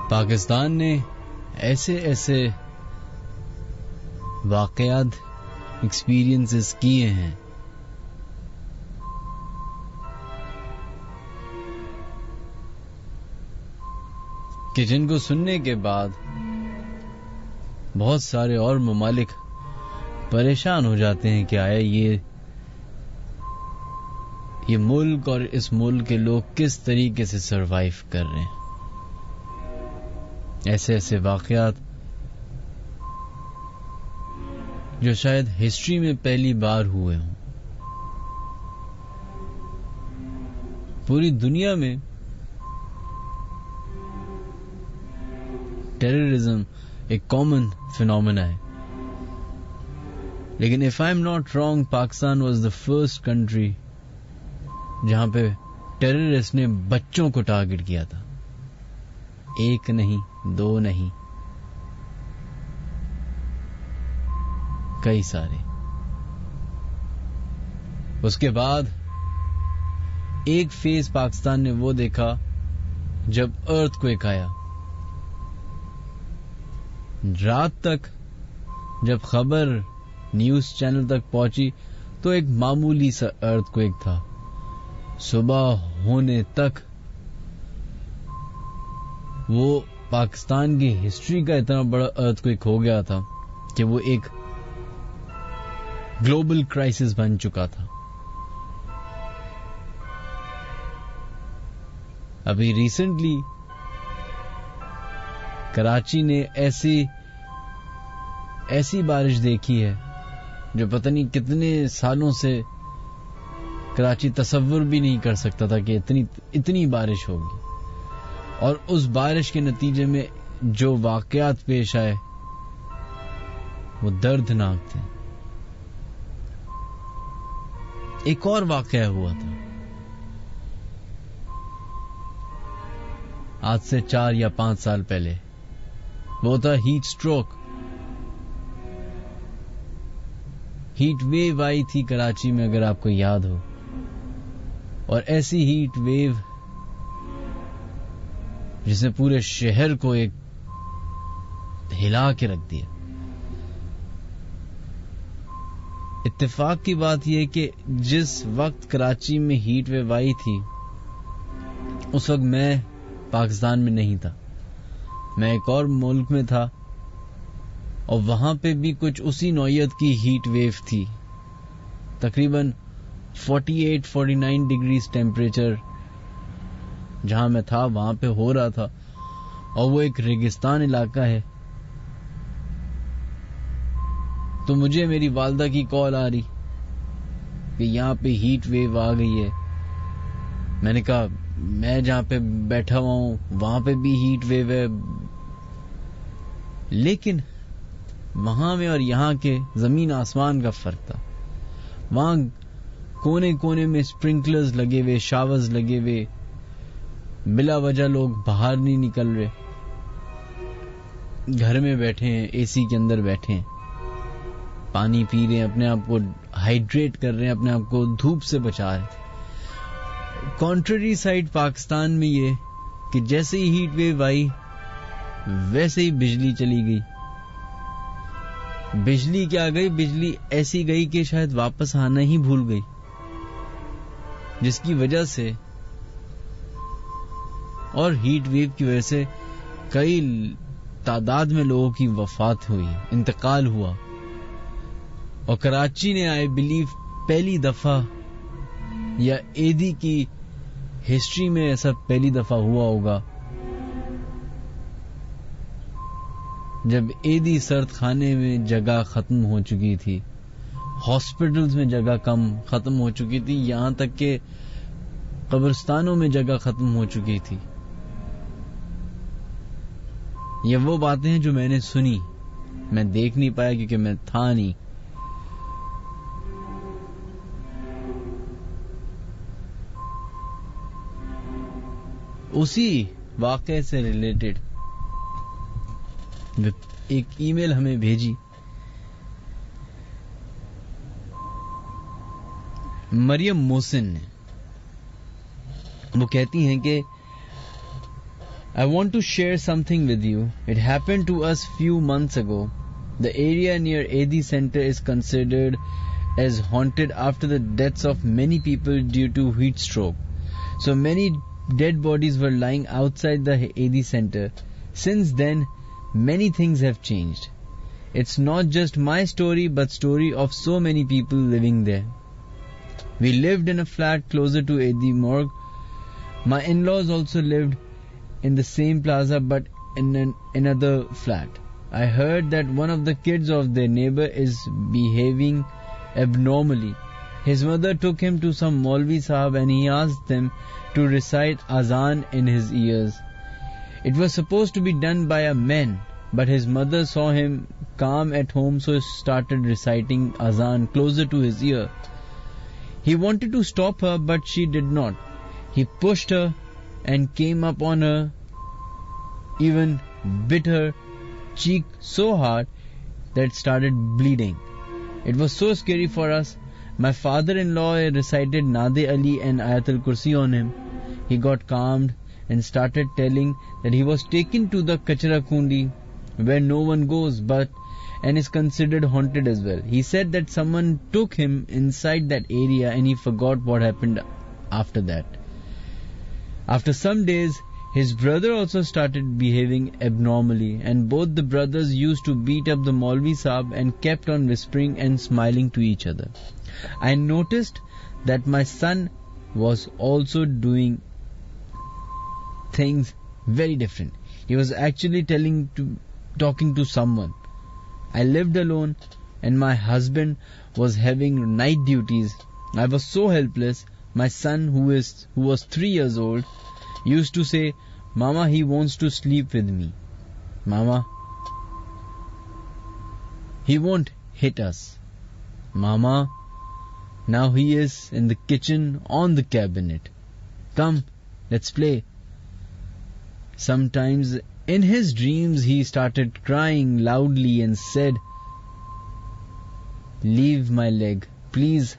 پاکستان نے ایسے ایسے واقعات ایکسپیرینسز کیے ہیں کہ جن کو سننے کے بعد بہت سارے اور ممالک پریشان ہو جاتے ہیں کہ آیا یہ ملک اور اس ملک کے لوگ کس طریقے سے سروائیو کر رہے ہیں. ایسے ایسے واقعات جو شاید ہسٹری میں پہلی بار ہوئے ہوں. پوری دنیا میں ٹیررزم ایک کامن فینومینا ہے، لیکن if I'm not wrong Pakistan was the first country جہاں پہ ٹیررسٹ نے بچوں کو ٹارگٹ کیا تھا. ایک نہیں، دو نہیں، کئی سارے. اس کے بعد ایک فیز پاکستان نے وہ دیکھا جب ارتھ کوئک آیا. رات تک جب خبر نیوز چینل تک پہنچی تو ایک معمولی سا ارتھ کوئک تھا. صبح ہونے تک وہ پاکستان کی ہسٹری کا اتنا بڑا ارتھ کوئک ہو گیا تھا کہ وہ ایک گلوبل کرائسس بن چکا تھا. ابھی ریسنٹلی کراچی نے ایسی بارش دیکھی ہے جو پتہ نہیں کتنے سالوں سے کراچی تصور بھی نہیں کر سکتا تھا کہ اتنی بارش ہوگی. اور اس بارش کے نتیجے میں جو واقعات پیش آئے وہ دردناک تھے. ایک اور واقعہ ہوا تھا آج سے 4 یا 5 سال پہلے. وہ تھا ہیٹ سٹروک. ہیٹ ویو آئی تھی کراچی میں، اگر آپ کو یاد ہو، اور ایسی ہیٹ ویو جس نے پورے شہر کو ایک ہلا کے رکھ دیا. اتفاق کی بات یہ کہ جس وقت کراچی میں ہیٹ ویو آئی تھی اس وقت میں پاکستان میں نہیں تھا، میں ایک اور ملک میں تھا، اور وہاں پہ بھی کچھ اسی نوعیت کی ہیٹ ویو تھی. تقریباً 48-49 ڈگریز ٹیمپریچر جہاں میں تھا وہاں پہ ہو رہا تھا، اور وہ ایک ریگستان علاقہ ہے. تو مجھے میری والدہ کی کال آ رہی کہ یہاں پہ ہیٹ ویو آ گئی ہے. میں نے کہا میں جہاں پہ بیٹھا ہوا ہوں وہاں پہ بھی ہیٹ ویو ہے، لیکن وہاں میں اور یہاں کے زمین آسمان کا فرق تھا. وہاں کونے کونے میں سپرنکلرز لگے ہوئے، شاورز لگے ہوئے، بلا وجہ لوگ باہر نہیں نکل رہے، گھر میں بیٹھے ہیں، اے سی کے اندر بیٹھے ہیں، پانی پی رہے ہیں، اپنے آپ کو ہائیڈریٹ کر رہے ہیں، اپنے آپ کو دھوپ سے بچا رہے ہیں. کانٹریری سائڈ پاکستان میں یہ کہ جیسے ہی ہیٹ ویو آئی ویسے ہی بجلی چلی گئی. بجلی کیا گئی، بجلی ایسی گئی کہ شاید واپس آنا ہی بھول گئی، جس کی وجہ سے اور ہیٹ ویو کی وجہ سے کئی تعداد میں لوگوں کی وفات ہوئی، انتقال ہوا. اور کراچی نے آئی بلیو پہلی دفعہ، یا ایدی کی ہسٹری میں ایسا پہلی دفعہ ہوا ہوگا جب ایدی سرد خانے میں جگہ ختم ہو چکی تھی، ہاسپٹلز میں جگہ ختم ہو چکی تھی، یہاں تک کہ قبرستانوں میں جگہ ختم ہو چکی تھی. یہ وہ باتیں ہیں جو میں نے سنی، میں دیکھ نہیں پایا کیونکہ میں تھا نہیں. اسی واقعے سے ریلیٹڈ ایک ای میل ہمیں بھیجی مریم محسن نے. وہ کہتی ہیں کہ I want to share something with you. It happened to us few months ago. The area near AD Center is considered as haunted after the deaths of many people due to heat stroke. So many dead bodies were lying outside the AD Center. Since then, many things have changed. It's not just my story, but story of so many people living there. We lived in a flat closer to AD Morgue. My in-laws also lived in the same plaza but in another flat. I heard that one of the kids of their neighbor is behaving abnormally. His mother took him to some Maulvi Sahab and he asked them to recite azan in his ears. It was supposed to be done by a man, but his mother saw him calm at home, so started reciting azan closer to his ear. He wanted to stop her, but she did not. He pushed her and came up on her, even bit her cheek so hard that it started bleeding. It was so scary for us. My father-in-law recited Nade Ali and Ayatul Kursi on him. He got calmed and started telling that he was taken to the Kachra Kundi, where no one goes and is considered haunted as well. He said that someone took him inside that area and he forgot what happened after that. After some days, his brother also started behaving abnormally, and both the brothers used to beat up the Maulvi Sahab and kept on whispering and smiling to each other. I noticed that my son was also doing things very different. He was actually talking to someone. I lived alone and my husband was having night duties. I was so helpless. My son, who was 3 years old, used to say, "Mama, he wants to sleep with me. Mama, he won't hit us. Mama, now he is in the kitchen on the cabinet. Come, let's play." Sometimes in his dreams he started crying loudly and said, "Leave my leg, please.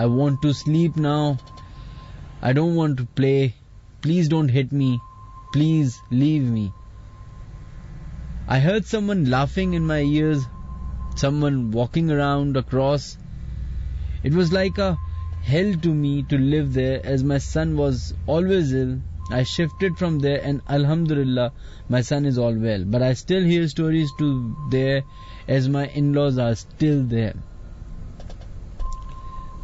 I want to sleep now. I don't want to play. Please don't hit me. Please leave me." I heard someone laughing in my ears, someone walking around across. It was like a hell to me to live there, as my son was always ill. I shifted from there and Alhamdulillah, my son is all well. But I still hear stories to there, as my in-laws are still there.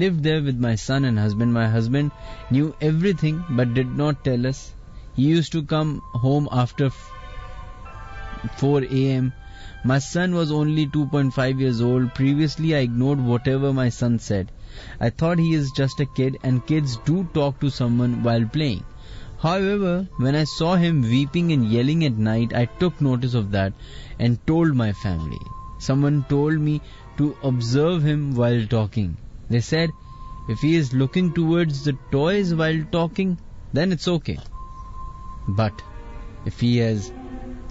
lived there with my son and husband. My husband knew everything but did not tell us. He used to come home after 4 a.m. My son was only 2.5 years old. Previously, I ignored whatever my son said. I thought he is just a kid and kids do talk to someone while playing. However, when I saw him weeping and yelling at night, I took notice of that and told my family. Someone told me to observe him while talking. They said, if he is looking towards the toys while talking, then it's okay. But if he has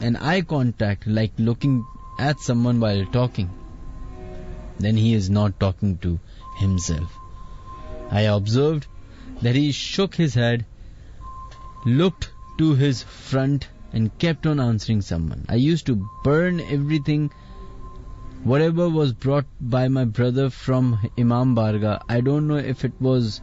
an eye contact, like looking at someone while talking, then he is not talking to himself. I observed that he shook his head, looked to his front and kept on answering someone. I used to burn everything, whatever was brought by my brother from Imam Barga. I don't know if it was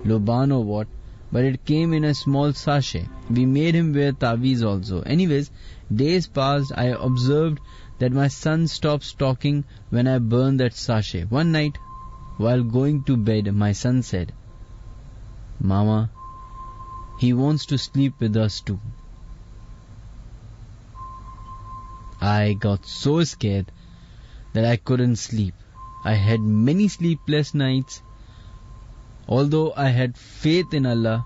Loban or what, but it came in a small sachet. We made him wear taweez also. Anyways, days passed. I observed that my son stops talking when I burned that sachet. One night, while going to bed, my son said, "Mama, he wants to sleep with us too." I got so scared that I couldn't sleep. I had many sleepless nights. Although I had faith in Allah,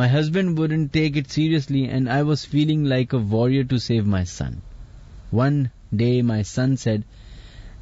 My husband wouldn't take it seriously and I was feeling like a warrior to save my son. One day my son said,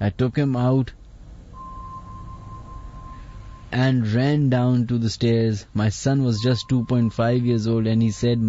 I took him out and ran down to the stairs. My son was just 2.5 years old and he said,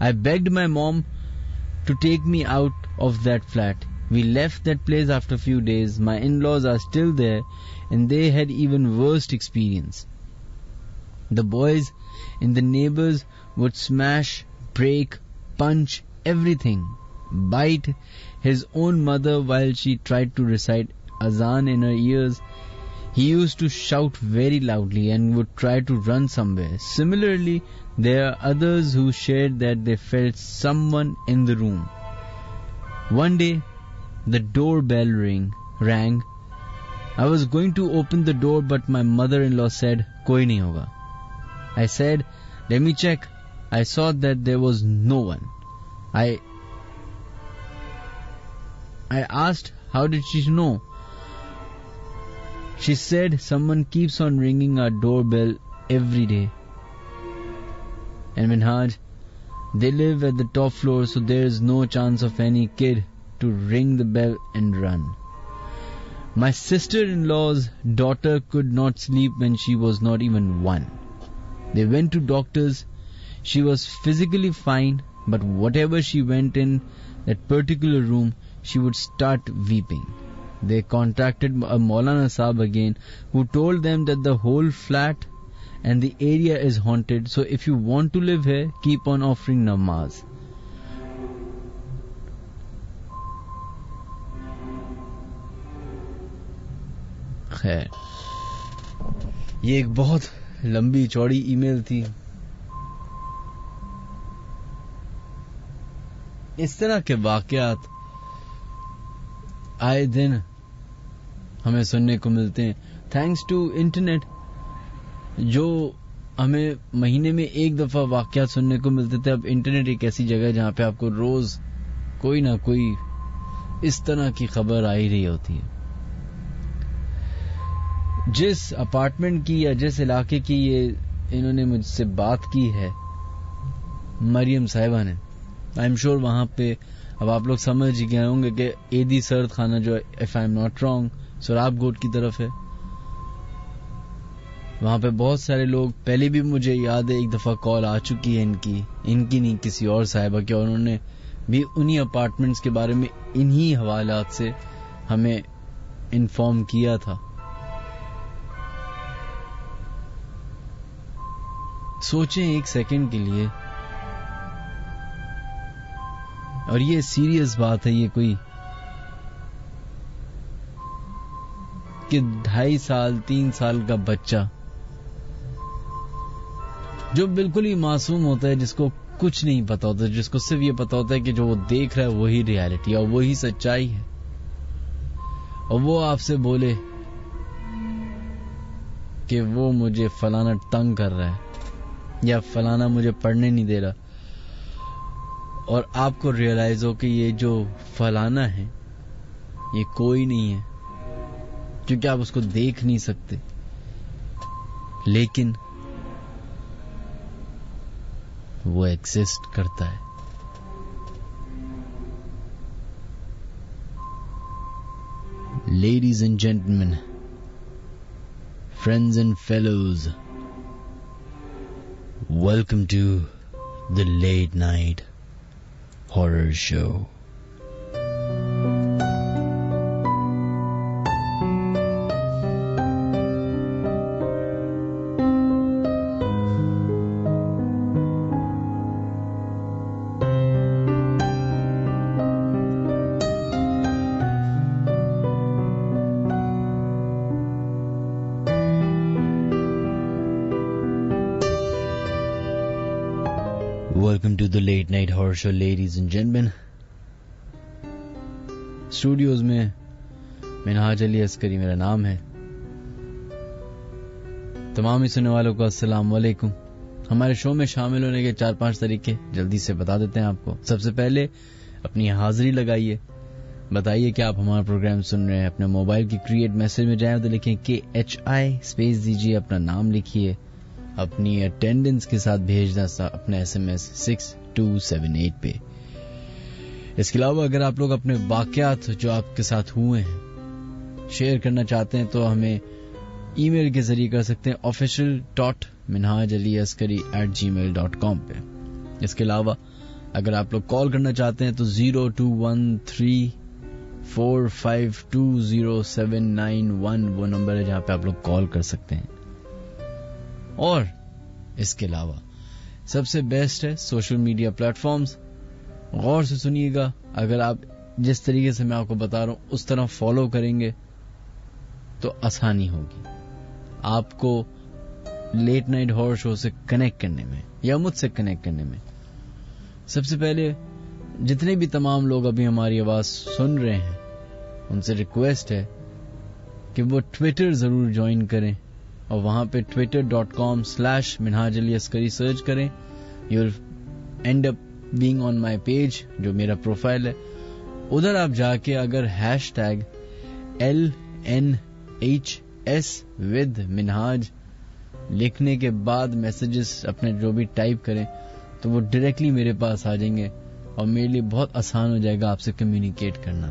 I begged my mom to take me out of that flat. We left that place after a few days. My in-laws are still there and they had even worse experience. The boys and the neighbors would smash, break, punch, everything. Bite his own mother while she tried to recite azan in her ears. He used to shout very loudly and would try to run somewhere. Similarly, there are others who shared that they felt someone in the room. One day, the doorbell rang. I was going to open the door, but my mother-in-law said, "Koi nahi hoga." I said, "Let me check." I saw that there was no one. I asked, "How did she know?" She said, "Someone keeps on ringing our doorbell every day." And Minhaj, they live at the top floor, so there is no chance of any kid to ring the bell and run. My sister-in-law's daughter could not sleep when she was not even 1. They went to doctors. She was physically fine, but whatever she went in that particular room, she would start weeping. They contacted a Maulana Sahab again, who told them that the whole flat and the area is haunted, so if you want to live here, keep on offering namaz. خیر، یہ ایک بہت لمبی چوڑی ای میل تھی. اس طرح کے واقعات آئے دن ہمیں سننے کو ملتے ہیں. تھینکس ٹو انٹرنیٹ، جو ہمیں مہینے میں ایک دفعہ واقعات سننے کو ملتے تھے، اب انٹرنیٹ ایک ایسی جگہ ہے جہاں پہ آپ کو روز کوئی نہ کوئی اس طرح کی خبر آ ہی رہی ہوتی ہے. جس اپارٹمنٹ کی یا جس علاقے کی یہ انہوں نے مجھ سے بات کی ہے مریم صاحبہ نے، آئی ایم شیور وہاں پہ اب آپ لوگ سمجھ گئے ہوں گے کہ ایدی سرد خانہ جو if I am not wrong سراب گوٹ کی طرف ہے. وہاں پہ بہت سارے لوگ، پہلے بھی مجھے یاد ہے ایک دفعہ کال آ چکی ہے ان کی نہیں کسی اور صاحبہ کی، اور انہوں نے بھی انہی اپارٹمنٹس کے بارے میں انہی حوالات سے ہمیں انفارم کیا تھا. سوچیں ایک سیکنڈ کے لیے، اور یہ سیریس بات ہے، یہ کوئی کہ 2.5 سال 3 سال کا بچہ جو بالکل ہی معصوم ہوتا ہے، جس کو کچھ نہیں پتا ہوتا، جس کو صرف یہ پتا ہوتا ہے کہ جو وہ دیکھ رہا ہے وہی ریالٹی اور وہی سچائی ہے، اور وہ آپ سے بولے کہ وہ مجھے فلانا تنگ کر رہا ہے یا فلانا مجھے پڑھنے نہیں دے رہا، اور آپ کو ریئلائز ہو کہ یہ جو فلانا ہے یہ کوئی نہیں ہے، کیونکہ آپ اس کو دیکھ نہیں سکتے، لیکن وہ ایگزسٹ کرتا ہے. Ladies and gentlemen, friends and fellows, welcome to the Late Night Horror Show. Welcome to the Late Night Horror Show, ladies and gentlemen. Studios میں منہاج علی عسکری میرا نام ہے. تمام ہی سننے والوں کو السلام علیکم. ہمارے شو میں شامل ہونے کے 4-5 طریقے جلدی سے بتا دیتے ہیں آپ کو. سب سے پہلے اپنی حاضری لگائیے، بتائیے کہ آپ ہمارا پروگرام سن رہے ہیں. اپنے موبائل کی کریٹ میسج میں جائیں تو لکھیں KHI اسپیس دیجیے، اپنا نام لکھیے، اپنی اٹینڈنس کے ساتھ بھیجنا اپنا SMS 6278 پہ. اس کے علاوہ اگر آپ لوگ اپنے واقعات جو آپ کے ساتھ ہوئے ہیں شیئر کرنا چاہتے ہیں تو ہمیں ای میل کے ذریعے کر سکتے ہیں official.minhajaliaskari@gmail.com پہ. اس کے علاوہ اگر آپ لوگ کال کرنا چاہتے ہیں تو 021345207911 وہ نمبر ہے جہاں پہ آپ لوگ کال کر سکتے ہیں. اور اس کے علاوہ سب سے بیسٹ ہے سوشل میڈیا پلیٹ فارمز. غور سے سنیے گا, اگر آپ جس طریقے سے میں آپ کو بتا رہا ہوں اس طرح فالو کریں گے تو آسانی ہوگی آپ کو لیٹ نائٹ ہارر شو سے کنیکٹ کرنے میں یا مجھ سے کنیکٹ کرنے میں. سب سے پہلے جتنے بھی تمام لوگ ابھی ہماری آواز سن رہے ہیں ان سے ریکویسٹ ہے کہ وہ ٹویٹر ضرور جوائن کریں اور وہاں پہ twitter.com/minhajaliaskari سرچ کریں. You will end up being on my page جو میرا پروفائل ہے. ادھر آپ جا کے اگر #LNHS_with_minhaj لکھنے کے بعد میسجز اپنے جو بھی ٹائپ کریں تو وہ ڈائریکٹلی میرے پاس آ جائیں گے اور میرے لیے بہت آسان ہو جائے گا آپ سے کمیونیکیٹ کرنا.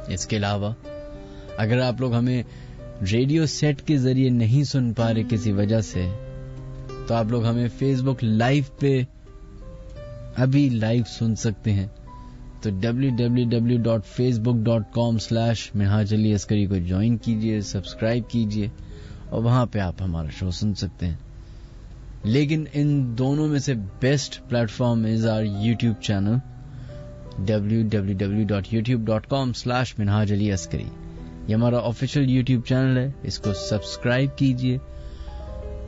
اس کے علاوہ اگر آپ لوگ ہمیں ریڈیو سیٹ کے ذریعے نہیں سن پا رہے کسی وجہ سے تو آپ لوگ ہمیں فیس بک لائیو پہ ابھی لائیو سن سکتے ہیں. تو www.facebook.com/minhajaliaskari کو جوائن کیجئے, سبسکرائب کیجئے اور وہاں پہ آپ ہمارا شو سن سکتے ہیں. لیکن ان دونوں میں سے best platform is our YouTube channel www.youtube.com/minhajaliaskari. یہ ہمارا آفیشیل یوٹیوب چینل ہے, اس کو سبسکرائب کیجئے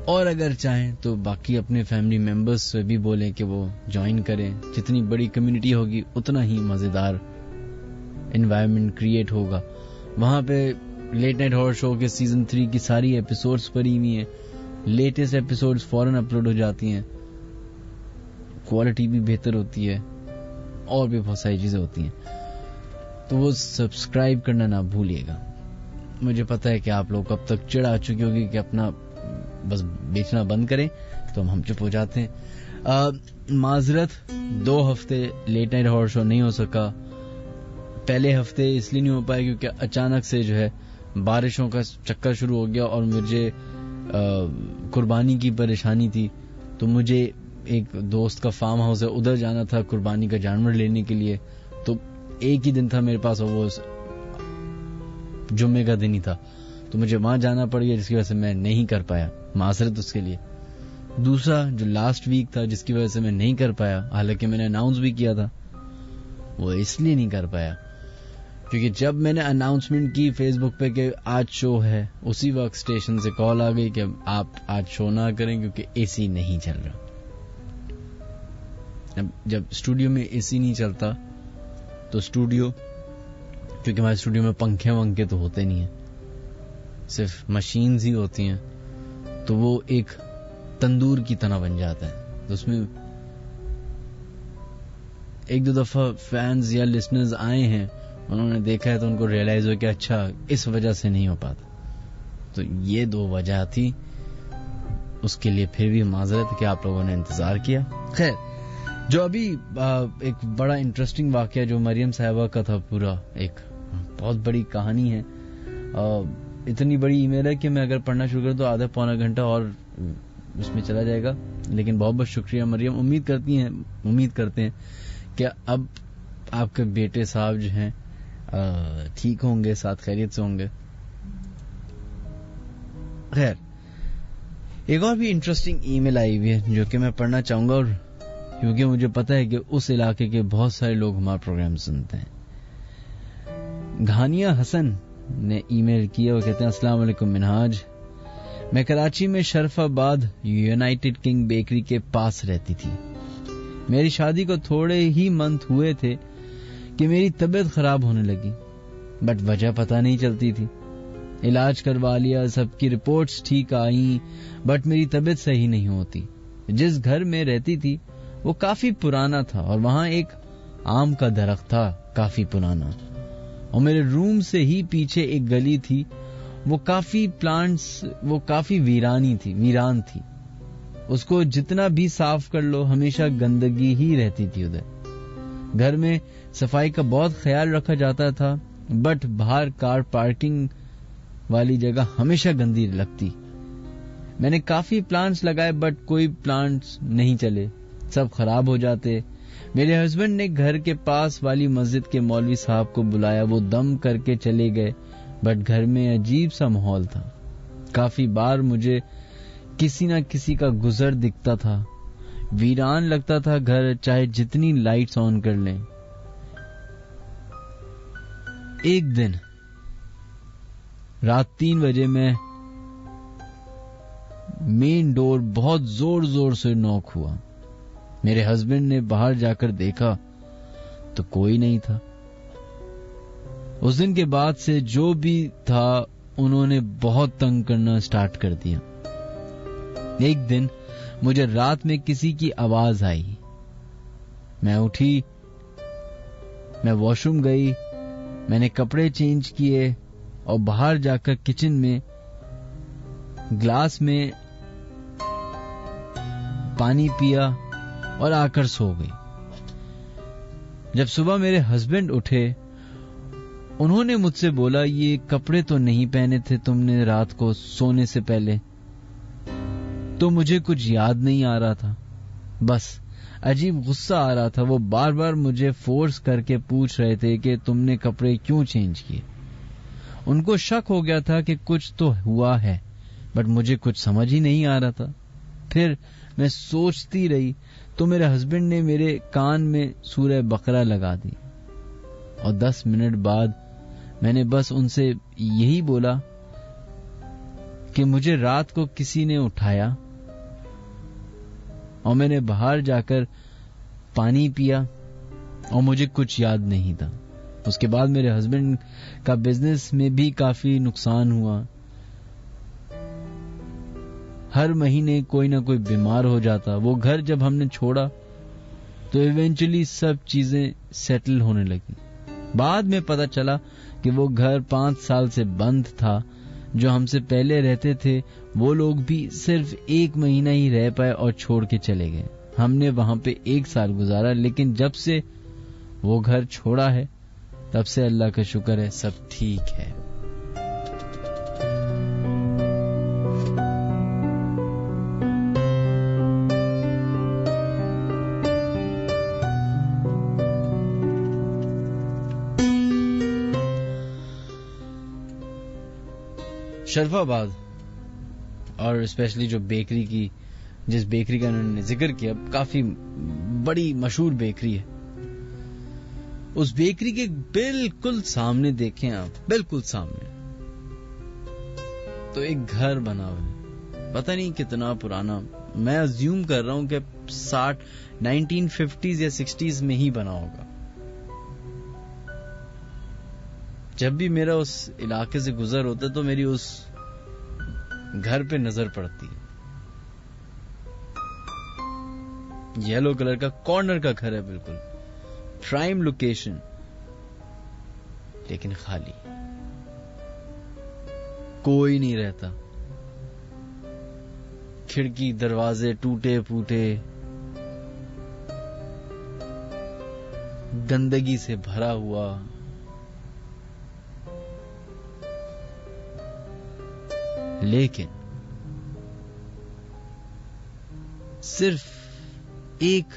اور اگر چاہیں تو باقی اپنے فیملی ممبرز سے بھی بولیں کہ وہ جوائن کریں. جتنی بڑی کمیونٹی ہوگی اتنا ہی مزیدار انوائرمنٹ کریٹ ہوگا. وہاں پہ لیٹ نائٹ ہارر شو کے سیزن 3 کی ساری ایپیسوڈز پڑی ہوئی ہیں. لیٹسٹ ایپیسوڈز فوراً اپلوڈ ہو جاتی ہیں, کوالٹی بھی بہتر ہوتی ہے اور بھی بہت ساری چیزیں ہوتی ہیں. تو وہ سبسکرائب کرنا نہ بھولیے گا. مجھے پتا ہے کہ آپ لوگ اب تک چڑ آ چکی ہوگی کہ اپنا بس بیچنا بند کریں, تو ہم چپ ہو جاتے ہیں. معذرت 2 ہفتے لیٹ نائٹ ہارر شو نہیں ہو سکا. پہلے ہفتے اس لیے نہیں ہو پائے کیونکہ اچانک سے جو ہے بارشوں کا چکر شروع ہو گیا اور مجھے قربانی کی پریشانی تھی. تو مجھے ایک دوست کا فارم ہاؤس ہے, ادھر جانا تھا قربانی کا جانور لینے کے لیے. تو ایک ہی دن تھا میرے پاس اور وہ جمعے کا دن ہی تھا, تو مجھے وہاں جانا پڑ گیا جس کی وجہ سے میں نہیں کر پایا. معذرت اس کے لیے. دوسرا جو لاسٹ ویک تھا جس کی وجہ سے میں نہیں کر پایا, حالانکہ میں نے اناؤنس بھی کیا تھا, وہ اس لیے نہیں کر پایا کیونکہ جب میں نے اناؤنسمنٹ کی فیس بک پہ کہ آج شو ہے, اسی وقت اسٹیشن سے کال آ گئی کہ آپ آج شو نہ کریں کیونکہ اے سی نہیں چل رہا. اب جب اسٹوڈیو میں اے سی نہیں چلتا تو اسٹوڈیو, کیونکہ ہمارے اسٹوڈیو میں پنکھے ونکھے تو ہوتے نہیں ہیں, صرف مشینز ہی ہوتی ہیں, تو وہ ایک تندور کی طرح بن جاتا ہے. تو اس میں 1-2 دفعہ فینز یا لسنرز آئے ہیں, انہوں نے دیکھا ہے تو ان کو ریئلائز ہو کہ اچھا اس وجہ سے نہیں ہو پاتا. تو یہ 2 وجہ تھی, اس کے لیے پھر بھی معذرت کہ آپ لوگوں نے انتظار کیا. خیر, جو ابھی ایک بڑا انٹرسٹنگ واقعہ جو مریم صاحبہ کا تھا, پورا ایک بہت بڑی کہانی ہے. اتنی بڑی ای میل ہے کہ میں اگر پڑھنا شروع کروں تو آدھا پونا گھنٹہ اور اس میں چلا جائے گا. لیکن بہت بہت شکریہ مریم. امید کرتے ہیں کہ اب آپ کے بیٹے صاحب جو ہیں ٹھیک ہوں گے, ساتھ خیریت سے ہوں گے. خیر, ایک اور بھی انٹرسٹنگ ای میل آئی ہوئی ہے جو کہ میں پڑھنا چاہوں گا, اور کیونکہ مجھے پتا ہے کہ اس علاقے کے بہت سارے لوگ ہمارا پروگرام سنتے ہیں. گھانیہ حسن نے ای میل کیا, وہ کہتے ہیں السلام علیکم منہاج, میں کراچی میں شرف آباد یونائٹڈ کنگ بیکری کے پاس رہتی تھی. میری شادی کو تھوڑے ہی منتھ ہوئے تھے کہ میری طبیعت خراب ہونے لگی, بٹ وجہ پتہ نہیں چلتی تھی. علاج کروا لیا, سب کی رپورٹس ٹھیک آئیں, بٹ میری طبیعت صحیح نہیں ہوتی. جس گھر میں رہتی تھی وہ کافی پرانا تھا اور وہاں ایک آم کا درخت تھا کافی پرانا, اور میرے روم سے ہی پیچھے ایک گلی تھی, وہ کافی ویران تھی. اس کو جتنا بھی صاف کر لو ہمیشہ گندگی ہی رہتی تھی ادھر. گھر میں صفائی کا بہت خیال رکھا جاتا تھا، بٹ باہر کار پارکنگ والی جگہ ہمیشہ گندی لگتی. میں نے کافی پلانٹس لگائے بٹ کوئی پلانٹس نہیں چلے، سب خراب ہو جاتے. میرے ہسبینڈ نے گھر کے پاس والی مسجد کے مولوی صاحب کو بلایا، وہ دم کر کے چلے گئے، بٹ گھر میں عجیب سا ماحول تھا. کافی بار مجھے کسی نہ کسی کا گزر دکھتا تھا. ویران لگتا تھا گھر، چاہے جتنی لائٹس آن کر لیں. ایک دن رات 3 بجے میں مین ڈور بہت زور سے نوک ہوا. میرے ہسبینڈ نے باہر جا کر دیکھا تو کوئی نہیں تھا. اس دن کے بعد سے جو بھی تھا انہوں نے بہت تنگ کرنا سٹارٹ کر دیا. ایک دن مجھے رات میں کسی کی آواز آئی. میں اٹھی، میں واش روم گئی، میں نے کپڑے چینج کیے اور باہر جا کر کچن میں گلاس میں پانی پیا اور آ کر سو گئی. جب صبح میرے ہسبینڈ اٹھے، انہوں نے مجھ سے بولا، یہ کپڑے تو نہیں پہنے تھے تم نے رات کو سونے سے پہلے؟ تو مجھے کچھ یاد نہیں آ رہا تھا، بس عجیب غصہ آ رہا تھا. وہ بار بار مجھے فورس کر کے پوچھ رہے تھے کہ تم نے کپڑے کیوں چینج کیے. ان کو شک ہو گیا تھا کہ کچھ تو ہوا ہے، بٹ مجھے کچھ سمجھ ہی نہیں آ رہا تھا. پھر میں سوچتی رہی تو میرے ہسبینڈ نے میرے کان میں سورہ بقرہ لگا دی اور 10 منٹ بعد میں نے بس ان سے یہی بولا کہ مجھے رات کو کسی نے اٹھایا اور میں نے باہر جا کر پانی پیا اور مجھے کچھ یاد نہیں تھا. اس کے بعد میرے ہسبینڈ کا بزنس میں بھی کافی نقصان ہوا. ہر مہینے کوئی نہ کوئی بیمار ہو جاتا. وہ گھر جب ہم نے چھوڑا تو ایونچولی سب چیزیں سیٹل ہونے لگی. بعد میں پتا چلا کہ وہ گھر 5 سال سے بند تھا. جو ہم سے پہلے رہتے تھے وہ لوگ بھی صرف 1 مہینہ ہی رہ پائے اور چھوڑ کے چلے گئے. ہم نے وہاں پہ 1 سال گزارا، لیکن جب سے وہ گھر چھوڑا ہے تب سے اللہ کا شکر ہے سب ٹھیک ہے. شرف آباد اور اسپیشلی جو بیکری کی، جس بیکری کا انہوں نے ذکر کیا، کافی بڑی مشہور بیکری ہے. اس بیکری کے بالکل سامنے دیکھیں آپ، بالکل سامنے تو ایک گھر بنا ہوا ہے. پتہ نہیں کتنا پرانا، میں ازیوم کر رہا ہوں کہ 1950s یا 60s میں ہی بنا ہوگا. جب بھی میرا اس علاقے سے گزر ہوتا ہے تو میری اس گھر پہ نظر پڑتی ہے. یلو کلر کا کارنر کا گھر ہے، بالکل پرائم لوکیشن، لیکن خالی، کوئی نہیں رہتا. کھڑکی دروازے ٹوٹے پھوٹے، گندگی سے بھرا ہوا. لیکن صرف ایک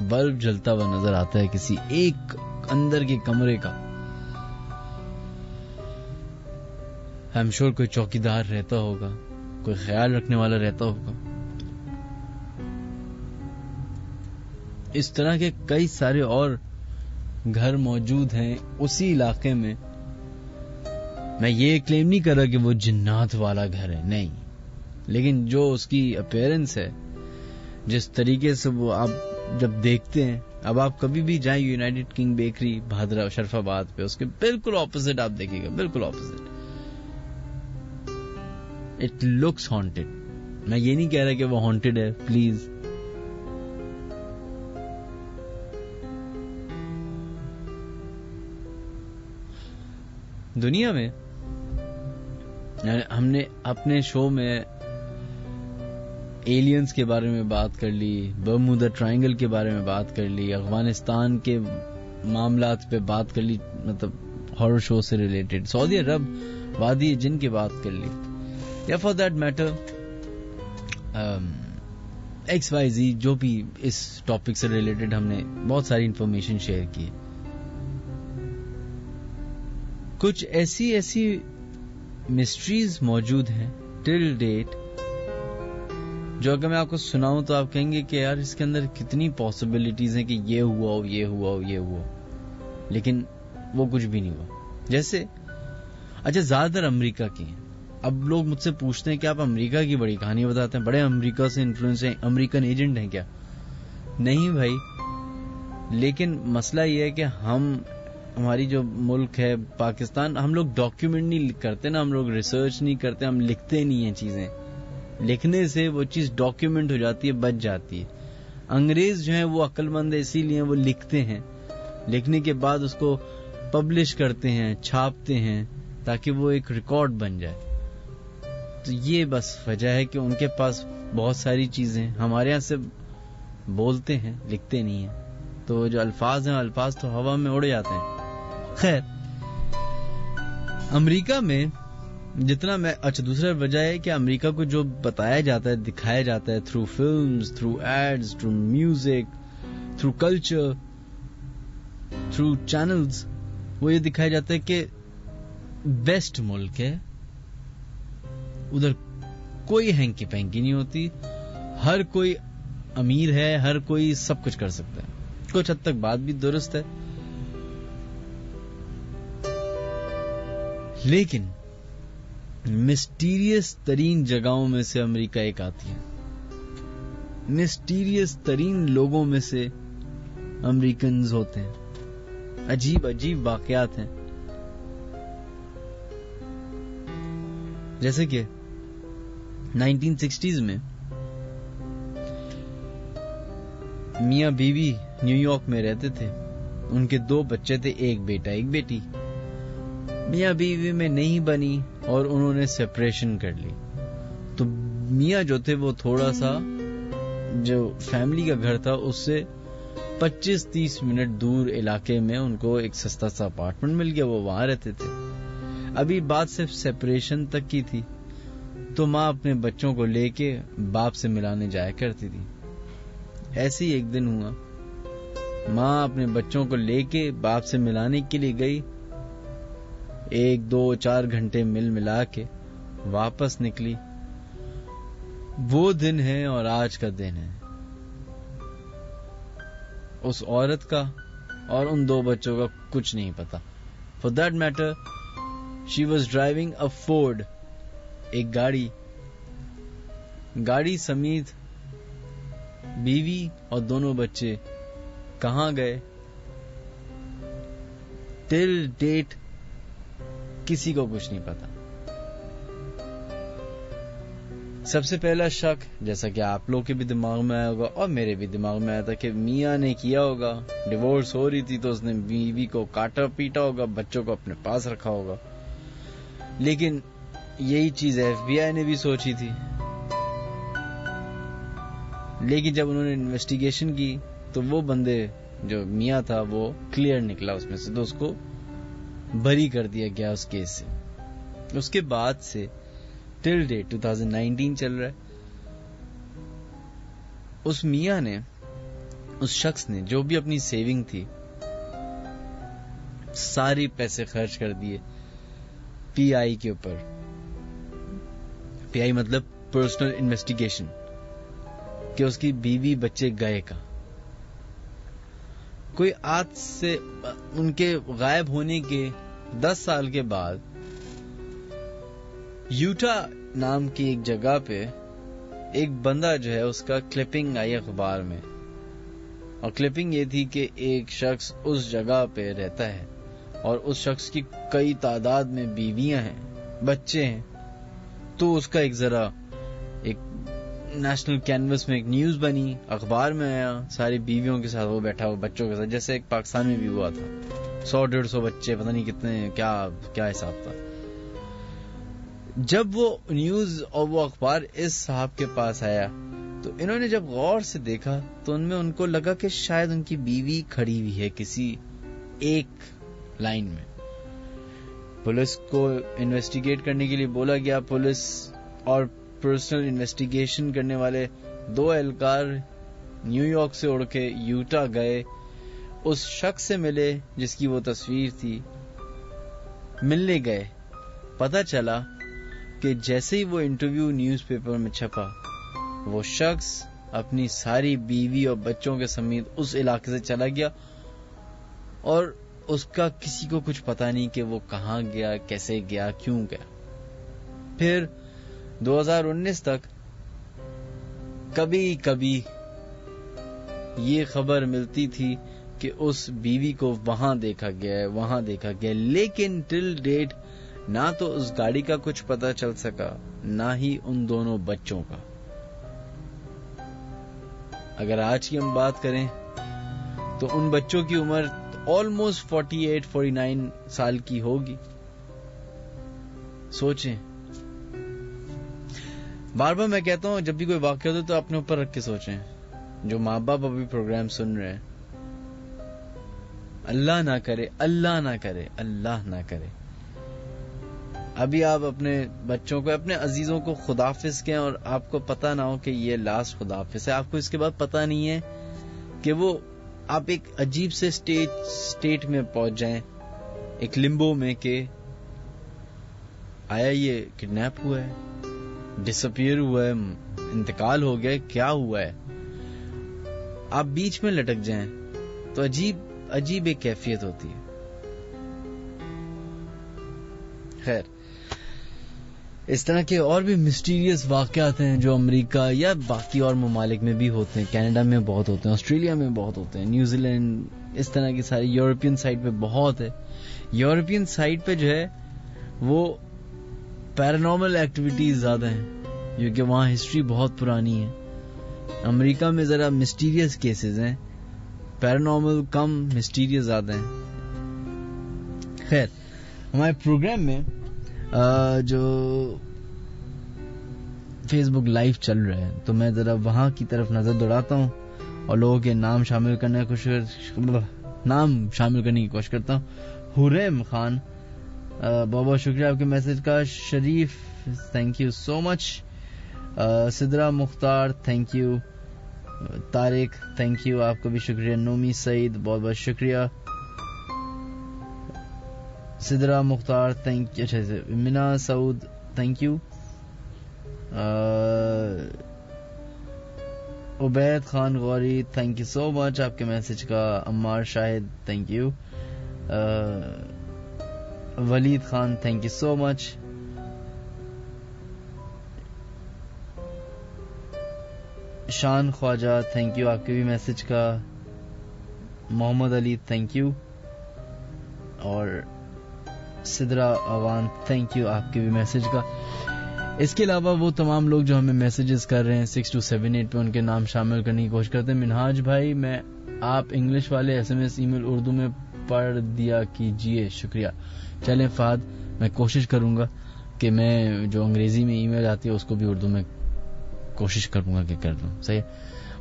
بلب جلتا ہوا نظر آتا ہے کسی ایک اندر کے کمرے کا. ہم شور کوئی چوکیدار رہتا ہوگا، کوئی خیال رکھنے والا رہتا ہوگا. اس طرح کے کئی سارے اور گھر موجود ہیں اسی علاقے میں. میں یہ کلیم نہیں کر رہا کہ وہ جنات والا گھر ہے، نہیں، لیکن جو اس کی اپیرنس ہے، جس طریقے سے وہ آپ جب دیکھتے ہیں، اب آپ کبھی بھی جائیں یونائیٹڈ کنگ بیکری بھادرہ شرف آباد پہ، اس کے بالکل اپوزٹ آپ دیکھیں گے، بالکل اپوزٹ. It looks haunted. میں یہ نہیں کہہ رہا کہ وہ ہانٹڈ ہے، پلیز. دنیا میں ہم نے اپنے شو میں ایلینز کے بارے میں بات کر لی, برمودا ٹرائنگل کے بارے میں بات کر لی, افغانستان کے معاملات پہ بات کر لی, مطلب ہارر شو سے ریلیٹڈ, سعودی عرب, وادی جن کی بات کر لی, یا فار دیٹ میٹر XYZ, جو بھی اس ٹاپک سے ریلیٹڈ ہم نے بہت ساری انفارمیشن شیئر کی. کچھ ایسی مسٹریز موجود ہیں ٹل ڈیٹ جو اگر میں آپ کو سناؤں تو آپ کہیں گے کہ یار اس کے اندر کتنی پاسبلٹیز ہیں کہ یہ ہوا ہو, یہ ہوا ہو, یہ ہوا ہو, لیکن وہ کچھ بھی نہیں ہوا. جیسے اچھا زیادہ تر امریکہ کی ہیں. اب لوگ مجھ سے پوچھتے ہیں کہ آپ امریکہ کی بڑی کہانی بتاتے ہیں, بڑے امریکہ سے انفلوئنس ہیں, امریکن ایجنٹ ہیں کیا؟ نہیں بھائی, لیکن مسئلہ یہ ہے کہ ہماری جو ملک ہے پاکستان, ہم لوگ ڈاکیومنٹ نہیں کرتے نا, ہم لوگ ریسرچ نہیں کرتے, ہم لکھتے نہیں ہیں چیزیں. لکھنے سے وہ چیز ڈاکیومنٹ ہو جاتی ہے, بچ جاتی ہے. انگریز جو ہیں وہ عقل مند ہے, اسی لیے وہ لکھتے ہیں, لکھنے کے بعد اس کو پبلش کرتے ہیں, چھاپتے ہیں, تاکہ وہ ایک ریکارڈ بن جائے. تو یہ بس وجہ ہے کہ ان کے پاس بہت ساری چیزیں, ہمارے یہاں سے بولتے ہیں, لکھتے نہیں ہیں. تو جو الفاظ ہیں, الفاظ تو ہوا میں اڑ جاتے ہیں. خیر, امریکہ میں جتنا میں, اچھا دوسرا وجہ ہے کہ امریکہ کو جو بتایا جاتا ہے, دکھایا جاتا ہے through films, through ads, through music, through culture, through channels, وہ یہ دکھایا جاتا ہے کہ بیسٹ ملک ہے, ادھر کوئی ہینکی پینکی نہیں ہوتی, ہر کوئی امیر ہے, ہر کوئی سب کچھ کر سکتا ہے. کچھ حد تک بات بھی درست ہے, لیکن مسٹیریس ترین جگہوں میں سے امریکہ ایک آتی ہے. مسٹیریس ترین لوگوں میں سے امریکنز ہوتے ہیں. عجیب عجیب واقعات ہیں. جیسے کہ 1960s میں میاں بیوی نیو یارک میں رہتے تھے. ان کے 2 بچے تھے, ایک بیٹا ایک بیٹی. میاں بیوی میں نہیں بنی اور انہوں نے سیپریشن کر لی. تو میاں جو تھے وہ تھوڑا سا, جو فیملی کا گھر تھا اس سے 25-30 منٹ دور علاقے میں ان کو ایک سستا سا اپارٹمنٹ مل گیا, وہ وہاں رہتے تھے. ابھی بات صرف سیپریشن تک کی تھی, تو ماں اپنے بچوں کو لے کے باپ سے ملانے جایا کرتی تھی. ایسے ہی ایک دن ہوا, ماں اپنے بچوں کو لے کے باپ سے ملانے کے لیے گئی. 1-2-4 گھنٹے ملا کے واپس نکلی. وہ دن ہے اور آج کا دن ہے اس عورت کا, اور ان 2 بچوں کا کچھ نہیں پتا. For that matter she was driving a Ford, ایک گاڑی سمیت بیوی اور دونوں بچے کہاں گئے ٹل ڈیٹ کسی کو کچھ نہیں پتا. سب سے پہلا شک, جیسا کہ آپ لوگ کے بھی دماغ میں آیا ہوگا اور میرے بھی دماغ میں آیا تھا, کہ میاں نے کیا ہوگا, ڈیورس ہو رہی تھی تو اس نے بیوی کو کاٹا پیٹا ہوگا, بچوں کو اپنے پاس رکھا ہوگا. لیکن یہی چیز FBI نے بھی سوچی تھی. لیکن جب انہوں نے انویسٹیگیشن کی تو وہ بندے, جو میاں تھا, وہ کلیئر نکلا اس میں سے, تو اس کو بری کر دیا گیا اس کیس سے. اس کے بعد سے ٹل ڈیٹ 2019 چل رہا ہے. اس میاں نے, اس شخص نے جو بھی اپنی سیونگ تھی ساری پیسے خرچ کر دیے PI کے اوپر. PI مطلب پرسنل انویسٹیگیشن, کہ اس کی بیوی بچے گئے کا. کوئی آج سے ان کے غائب ہونے کے 10 سال کے بعد یوٹا نام کی ایک جگہ پہ ایک بندہ جو ہے, اس کا کلپنگ آئی اخبار میں, اور کلپنگ یہ تھی کہ ایک شخص اس جگہ پہ رہتا ہے اور اس شخص کی کئی تعداد میں بیویاں ہیں, بچے ہیں. تو اس کا ایک ذرا ایک نیشنل کینوس میں ایک نیوز بنی, اخبار میں آیا, ساری بیویوں کے ساتھ وہ بیٹھا ہوا بچوں کے ساتھ, جیسے ایک پاکستان میں بھی ہوا تھا, 100-150 بچے, پتہ نہیں کتنے, کیا حساب تھا. جب وہ نیوز اور وہ اخبار اس صاحب کے پاس آیا تو انہوں نے جب غور سے دیکھا تو ان کو لگا کہ شاید ان کی بیوی کھڑی ہوئی ہے کسی ایک لائن میں. پولیس کو انویسٹیگیٹ کرنے کے لیے بولا گیا. پولیس اور پرسنل انویسٹیگیشن کرنے والے 2 اہلکار نیو یارک سے اڑ کے یوٹا گئے. اس شخص سے ملے جس کی وہ تصویر تھی. ملنے گئے. پتہ چلا کہ جیسے ہی وہ انٹرویو نیوز پیپر میں چھپا, وہ شخص اپنی ساری بیوی اور بچوں کے سمیت اس علاقے سے چلا گیا اور اس کا کسی کو کچھ پتا نہیں کہ وہ کہاں گیا, کیسے گیا, کیوں گیا. پھر 2019 تک کبھی کبھی یہ خبر ملتی تھی کہ اس بیوی کو وہاں دیکھا گیا ہے, وہاں دیکھا گیا, لیکن ٹل ڈیٹ نہ تو اس گاڑی کا کچھ پتا چل سکا, نہ ہی ان دونوں بچوں کا. اگر آج کی ہم بات کریں تو ان بچوں کی عمر آلموسٹ 48-49 سال کی ہوگی. سوچیں. بار بار میں کہتا ہوں جب بھی کوئی واقعہ ہوتا ہے تو اپنے اوپر رکھ کے سوچیں. جو ماں باپ ابھی پروگرام سن رہے ہیں, اللہ نہ کرے, اللہ نہ کرے, اللہ نہ کرے, ابھی آپ اپنے بچوں کو, اپنے عزیزوں کو خداحافظ کہیں اور آپ کو پتا نہ ہو کہ یہ لاسٹ خداحافظ ہے. آپ کو اس کے بعد پتا نہیں ہے کہ وہ آپ ایک عجیب سے سٹیٹ میں پہنچ جائیں, ایک لمبو میں, کہ آیا یہ کڈنیپ ہوا ہے, ڈسپیئر ہوا ہے, انتقال ہو گیا, کیا ہوا ہے. آپ بیچ میں لٹک جائیں تو عجیب ایک کیفیت ہوتی ہے. خیر, اس طرح کے اور بھی مسٹیریس واقعات ہیں جو امریکہ یا باقی اور ممالک میں بھی ہوتے ہیں. کینیڈا میں بہت ہوتے ہیں, آسٹریلیا میں بہت ہوتے ہیں, نیوزی لینڈ, اس طرح کی ساری یورپین سائٹ پہ بہت ہے. یورپین سائٹ پہ جو ہے وہ پیرانارمل ایکٹیویٹیز زیادہ ہیں کیونکہ وہاں ہسٹری بہت پرانی ہے. امریکہ میں ذرا مسٹیریس کیسز ہیں, پیرانارمل کم, مسٹیریس زیادہ ہیں. خیر, ہمارے پروگرام میں جو فیس بک لائیو چل رہا ہے تو میں ذرا وہاں کی طرف نظر دوڑاتا ہوں اور لوگوں کے نام شامل کرنے کی کوشش کرتا ہوں. حریم خان, بہت بہت شکریہ آپ کے میسج کا. Sharif, thank you so much. Sidra Mukhtar, thank you. Tariq, thank you, آپ کا بھی شکریہ. نومی سعید, بہت بہت شکریہ. Sidra Mukhtar, thank you. اچھا, Munna Saud, thank you. Ubaid Khan Ghauri, thank you so much آپ کے میسج کا. Ammar Shahid, thank you. Waleed Khan, thank you so much. Shan Khawaja, thank you آپ کے بھی میسج کا. Muhammad Ali, thank you. اور سدرا اوان, تھینک یو آپ کے بھی میسج کا. اس کے علاوہ وہ تمام لوگ جو ہمیں میسیجز کر رہے ہیں 6278 پہ, ان کے نام شامل کرنے کی کوشش کرتے ہیں. منہاج بھائی, میں آپ انگلش والے SMS ای میل اردو میں پڑھ دیا کیجئے, شکریہ. چلیں فہد, میں کوشش کروں گا کہ میں جو انگریزی میں ای میل آتی ہے اس کو بھی اردو میں کوشش کروں گا کہ کر دوں. صحیح.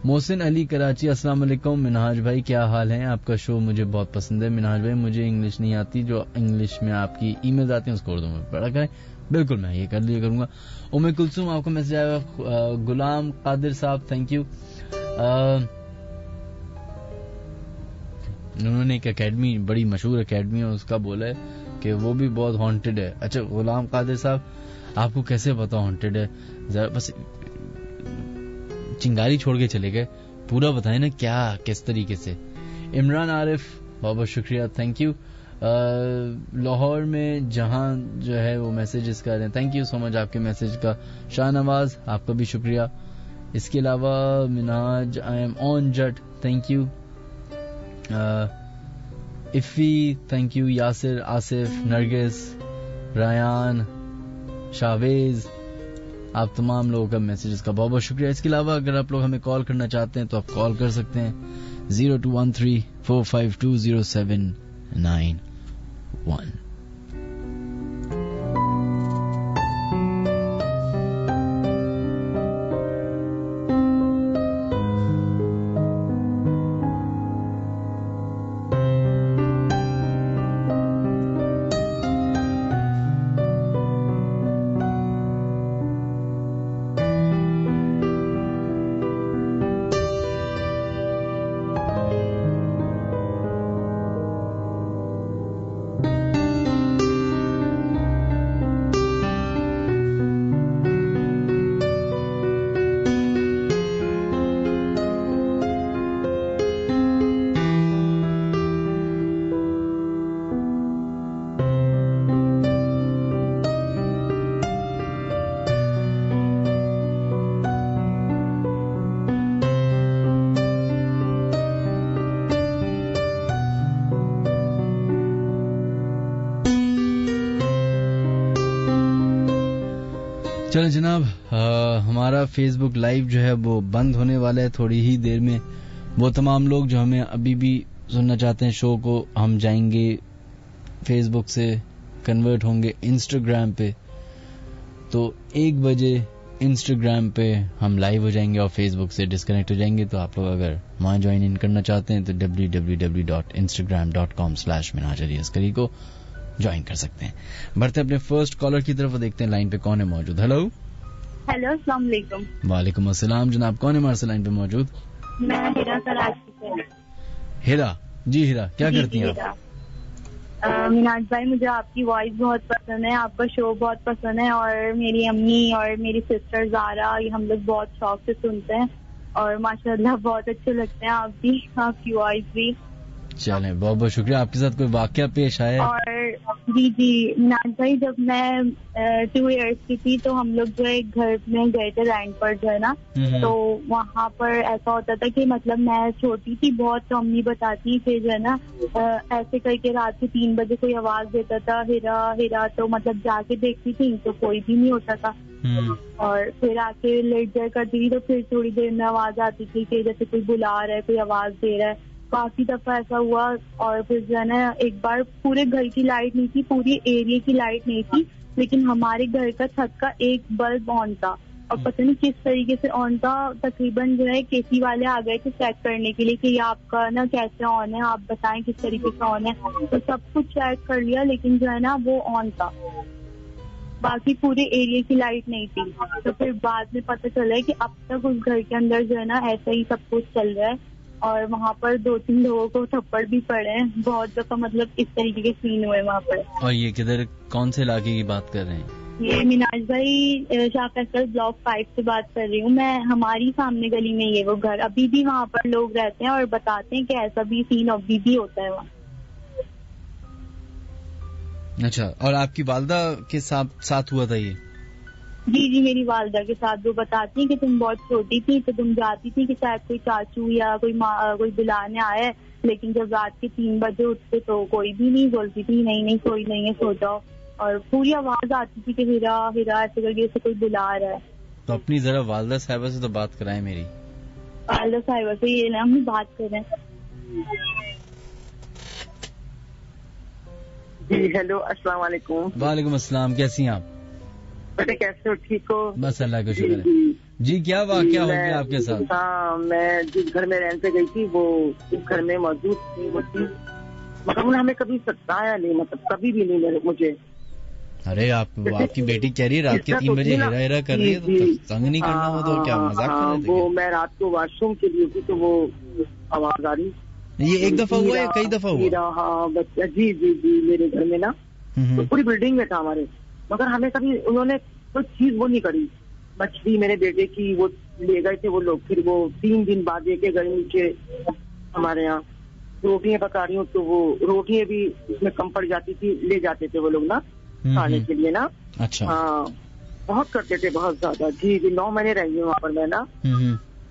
محسن علی کراچی, السلام علیکم منہاج بھائی, کیا حال ہے؟ آپ کا شو مجھے بہت پسند ہے. منہاج بھائی, مجھے انگلش نہیں آتی, جو انگلش میں آپ کی ای میل آتی ہیں اس کو اردو میں پڑھا کریں. بالکل, میں یہ کر لیا کروں گا. ام کلثوم, آپ کو میسج آئے گا. غلام قادر صاحب, تھینک یو. انہوں نے ایک اکیڈمی, بڑی مشہور اکیڈمی ہے, اس کا بولا ہے کہ وہ بھی بہت ہانٹڈ ہے. اچھا غلام قادر صاحب, آپ کو کیسے پتا ہانٹڈ ہے؟ ذرا بس چنگاری چھوڑ کے چلے گئے, پورا بتائیں نا کیا, کس طریقے سے. عمران عارف, بہت بہت شکریہ, تھینک یو. لاہور میں جہاں جو ہے وہ میسیجز کر رہے ہیں, تھینک یو سو مچ آپ کے میسج کا. شاہ نواز, آپ کا بھی شکریہ. اس کے علاوہ مناج, آئی ایم آن جٹ, تھینک یو. افی, تھینک یو. یاسر, آصف, نرگس, ریان, شاویز, آپ تمام لوگوں کا میسیجز کا بہت بہت شکریہ. اس کے علاوہ اگر آپ لوگ ہمیں کال کرنا چاہتے ہیں تو آپ کال کر سکتے ہیں 0213-452-0791. چلیں جناب، ہمارا فیس بک لائیو جو ہے وہ بند ہونے والا ہے تھوڑی ہی دیر میں. وہ تمام لوگ جو ہمیں ابھی بھی سننا چاہتے ہیں شو کو، ہم جائیں گے فیس بک سے کنورٹ ہوں گے انسٹاگرام پہ. تو 1 بجے انسٹاگرام پہ ہم لائیو ہو جائیں گے اور فیس بک سے ڈسکنیکٹ ہو جائیں گے. تو آپ لوگ اگر وہاں جوائن ان کرنا چاہتے ہیں تو www.instagram.com/minhaj کو جوائن کر سکتے ہیں. بڑھتے اپنے فرسٹ کالر کی طرف، دیکھتے ہیں لائن پہ کون ہے موجود. ہیلو. ہیلو، السلام علیکم. وعلیکم السلام. جناب کون ہے ہمارے سے لائن پہ موجود؟ میں ہیرا کراچی سے. ہیرا جی، ہیرا کیا کرتی ہیں آپ؟ مناج بھائی، مجھے آپ کی وائس بہت پسند ہے، آپ کا شو بہت پسند ہے، اور میری امی اور میری سسٹر زارا یہ ہم لوگ بہت شوق سے سنتے ہیں، اور ماشاءاللہ بہت اچھے لگتے ہیں آپ کی وائس بھی. چلیں بہت بہت شکریہ. آپ کے ساتھ کوئی واقعہ پیش آیا؟ اور جی مناج بھائی، جب میں 2 ایئرس کی تھی تو ہم لوگ جو ہے گھر میں گئے تھے رینٹ پر جو ہے نا، تو وہاں پر ایسا ہوتا تھا کہ مطلب میں چھوٹی تھی بہت، تو امی بتاتی تھے جو ہے نا ایسے کر کے رات کے 3 بجے کوئی آواز دیتا تھا ہیرا ہیرا، تو مطلب جا کے دیکھتی تھی تو کوئی بھی نہیں ہوتا تھا، اور پھر آ کے لیٹ جائے کرتی تھی تو پھر تھوڑی دیر میں آواز آتی تھی کہ جیسے کوئی بلا رہا ہے، کوئی آواز دے رہا ہے. کافی دفعہ ایسا ہوا. اور پھر جو ہے نا ایک بار پورے گھر کی لائٹ نہیں تھی، پورے ایریے کی لائٹ نہیں تھی، لیکن ہمارے گھر کا چھت کا ایک بلب آن تھا، اور پتہ نہیں کس طریقے سے آن تھا. تقریباً جو ہے کیسی والے آ گئے تھے چیک کرنے کے لیے کہ یہ آپ کا نا کیسے آن ہے، آپ بتائیں کس طریقے سے آن ہے. تو سب کچھ چیک کر لیا لیکن جو ہے نا وہ آن تھا، باقی پورے ایریے کی لائٹ نہیں تھی. تو پھر بعد میں پتہ چلا ہے کہ اب تک اس گھر کے اندر جو ہے نا ایسا ہی سب کچھ چل رہا ہے، اور وہاں پر 2-3 لوگوں کو تھپڑ بھی پڑے ہیں. بہت دفعہ مطلب اس طریقے کے سین ہوئے وہاں پر. اور یہ کدھر کون سے علاقے کی بات کر رہے ہیں؟ یہ مناج بھائی شاہ فیصل بلاک 5 سے بات کر رہی ہوں میں. ہماری سامنے گلی میں یہ وہ گھر، ابھی بھی وہاں پر لوگ رہتے ہیں اور بتاتے ہیں کہ ایسا بھی سین ابھی بھی ہوتا ہے وہاں. اچھا، اور آپ کی والدہ کے ساتھ ہوا تھا یہ؟ جی میری والدہ کے ساتھ. وہ بتاتی ہیں کہ تم بہت چھوٹی تھی تو تم جاتی تھی کہ شاید کوئی چاچو یا کوئی بلانے آیا ہے، لیکن جب رات کے 3 بجے اٹھتے تو کوئی بھی نہیں. بولتی تھی نہیں کوئی نہیں ہے، سو جاؤ، اور پوری آواز آتی تھی کہ ہیرا ہیرا ایسے کر کے اسے کوئی بلا رہا ہے. تو اپنی ذرا والدہ صاحبہ سے تو بات کرائیں میری. والدہ صاحبہ سے یہ نا ہم بات کریں. جی ہیلو، السلام علیکم. وعلیکم السلام. کیسی ہیں آپ؟ بیٹے کیسے ہو؟ ٹھیک ہو؟ بس اللہ کا شکر ہے. جی کیا واقعہ ہو گیا آپ کے ساتھ؟ ہاں، میں جس گھر میں رہنے گئی تھی وہ اس گھر میں موجود تھی، مگر انہوں نے ہمیں کبھی ستایا نہیں، مطلب کبھی بھی نہیں مجھے. ارے آپ کی بیٹی کہہ رہی ہے رات کے 3 بجے ہیرا ہیرا کر رہی ہے، تو تنگ نہیں کرنا ہو تو کیا مذاق کر رہے تھے؟ وہ میں رات کو واش روم کے لیے تھی تو وہ آواز آ رہی. یہ ایک دفعہ ہوا یا کئی دفعہ ہوا؟ ہاں بچہ جی میرے گھر میں نا پوری بلڈنگ میں تھا ہمارے، مگر ہمیں کبھی انہوں نے کوئی چیز وہ نہیں کری. مچھلی میرے بیٹے کی وہ لے گئے تھے وہ لوگ، پھر وہ 3 دن بعد لے کے گئے نیچے. ہمارے یہاں روٹیاں پکا رہی ہوں تو وہ روٹیاں بھی اس میں کم پڑ جاتی تھی، لے جاتے تھے وہ لوگ نا کھانے کے لیے نا. اچھا. ہاں بہت کرتے تھے، بہت زیادہ. جی 9 مہینے رہ گئی وہاں پر میں نا.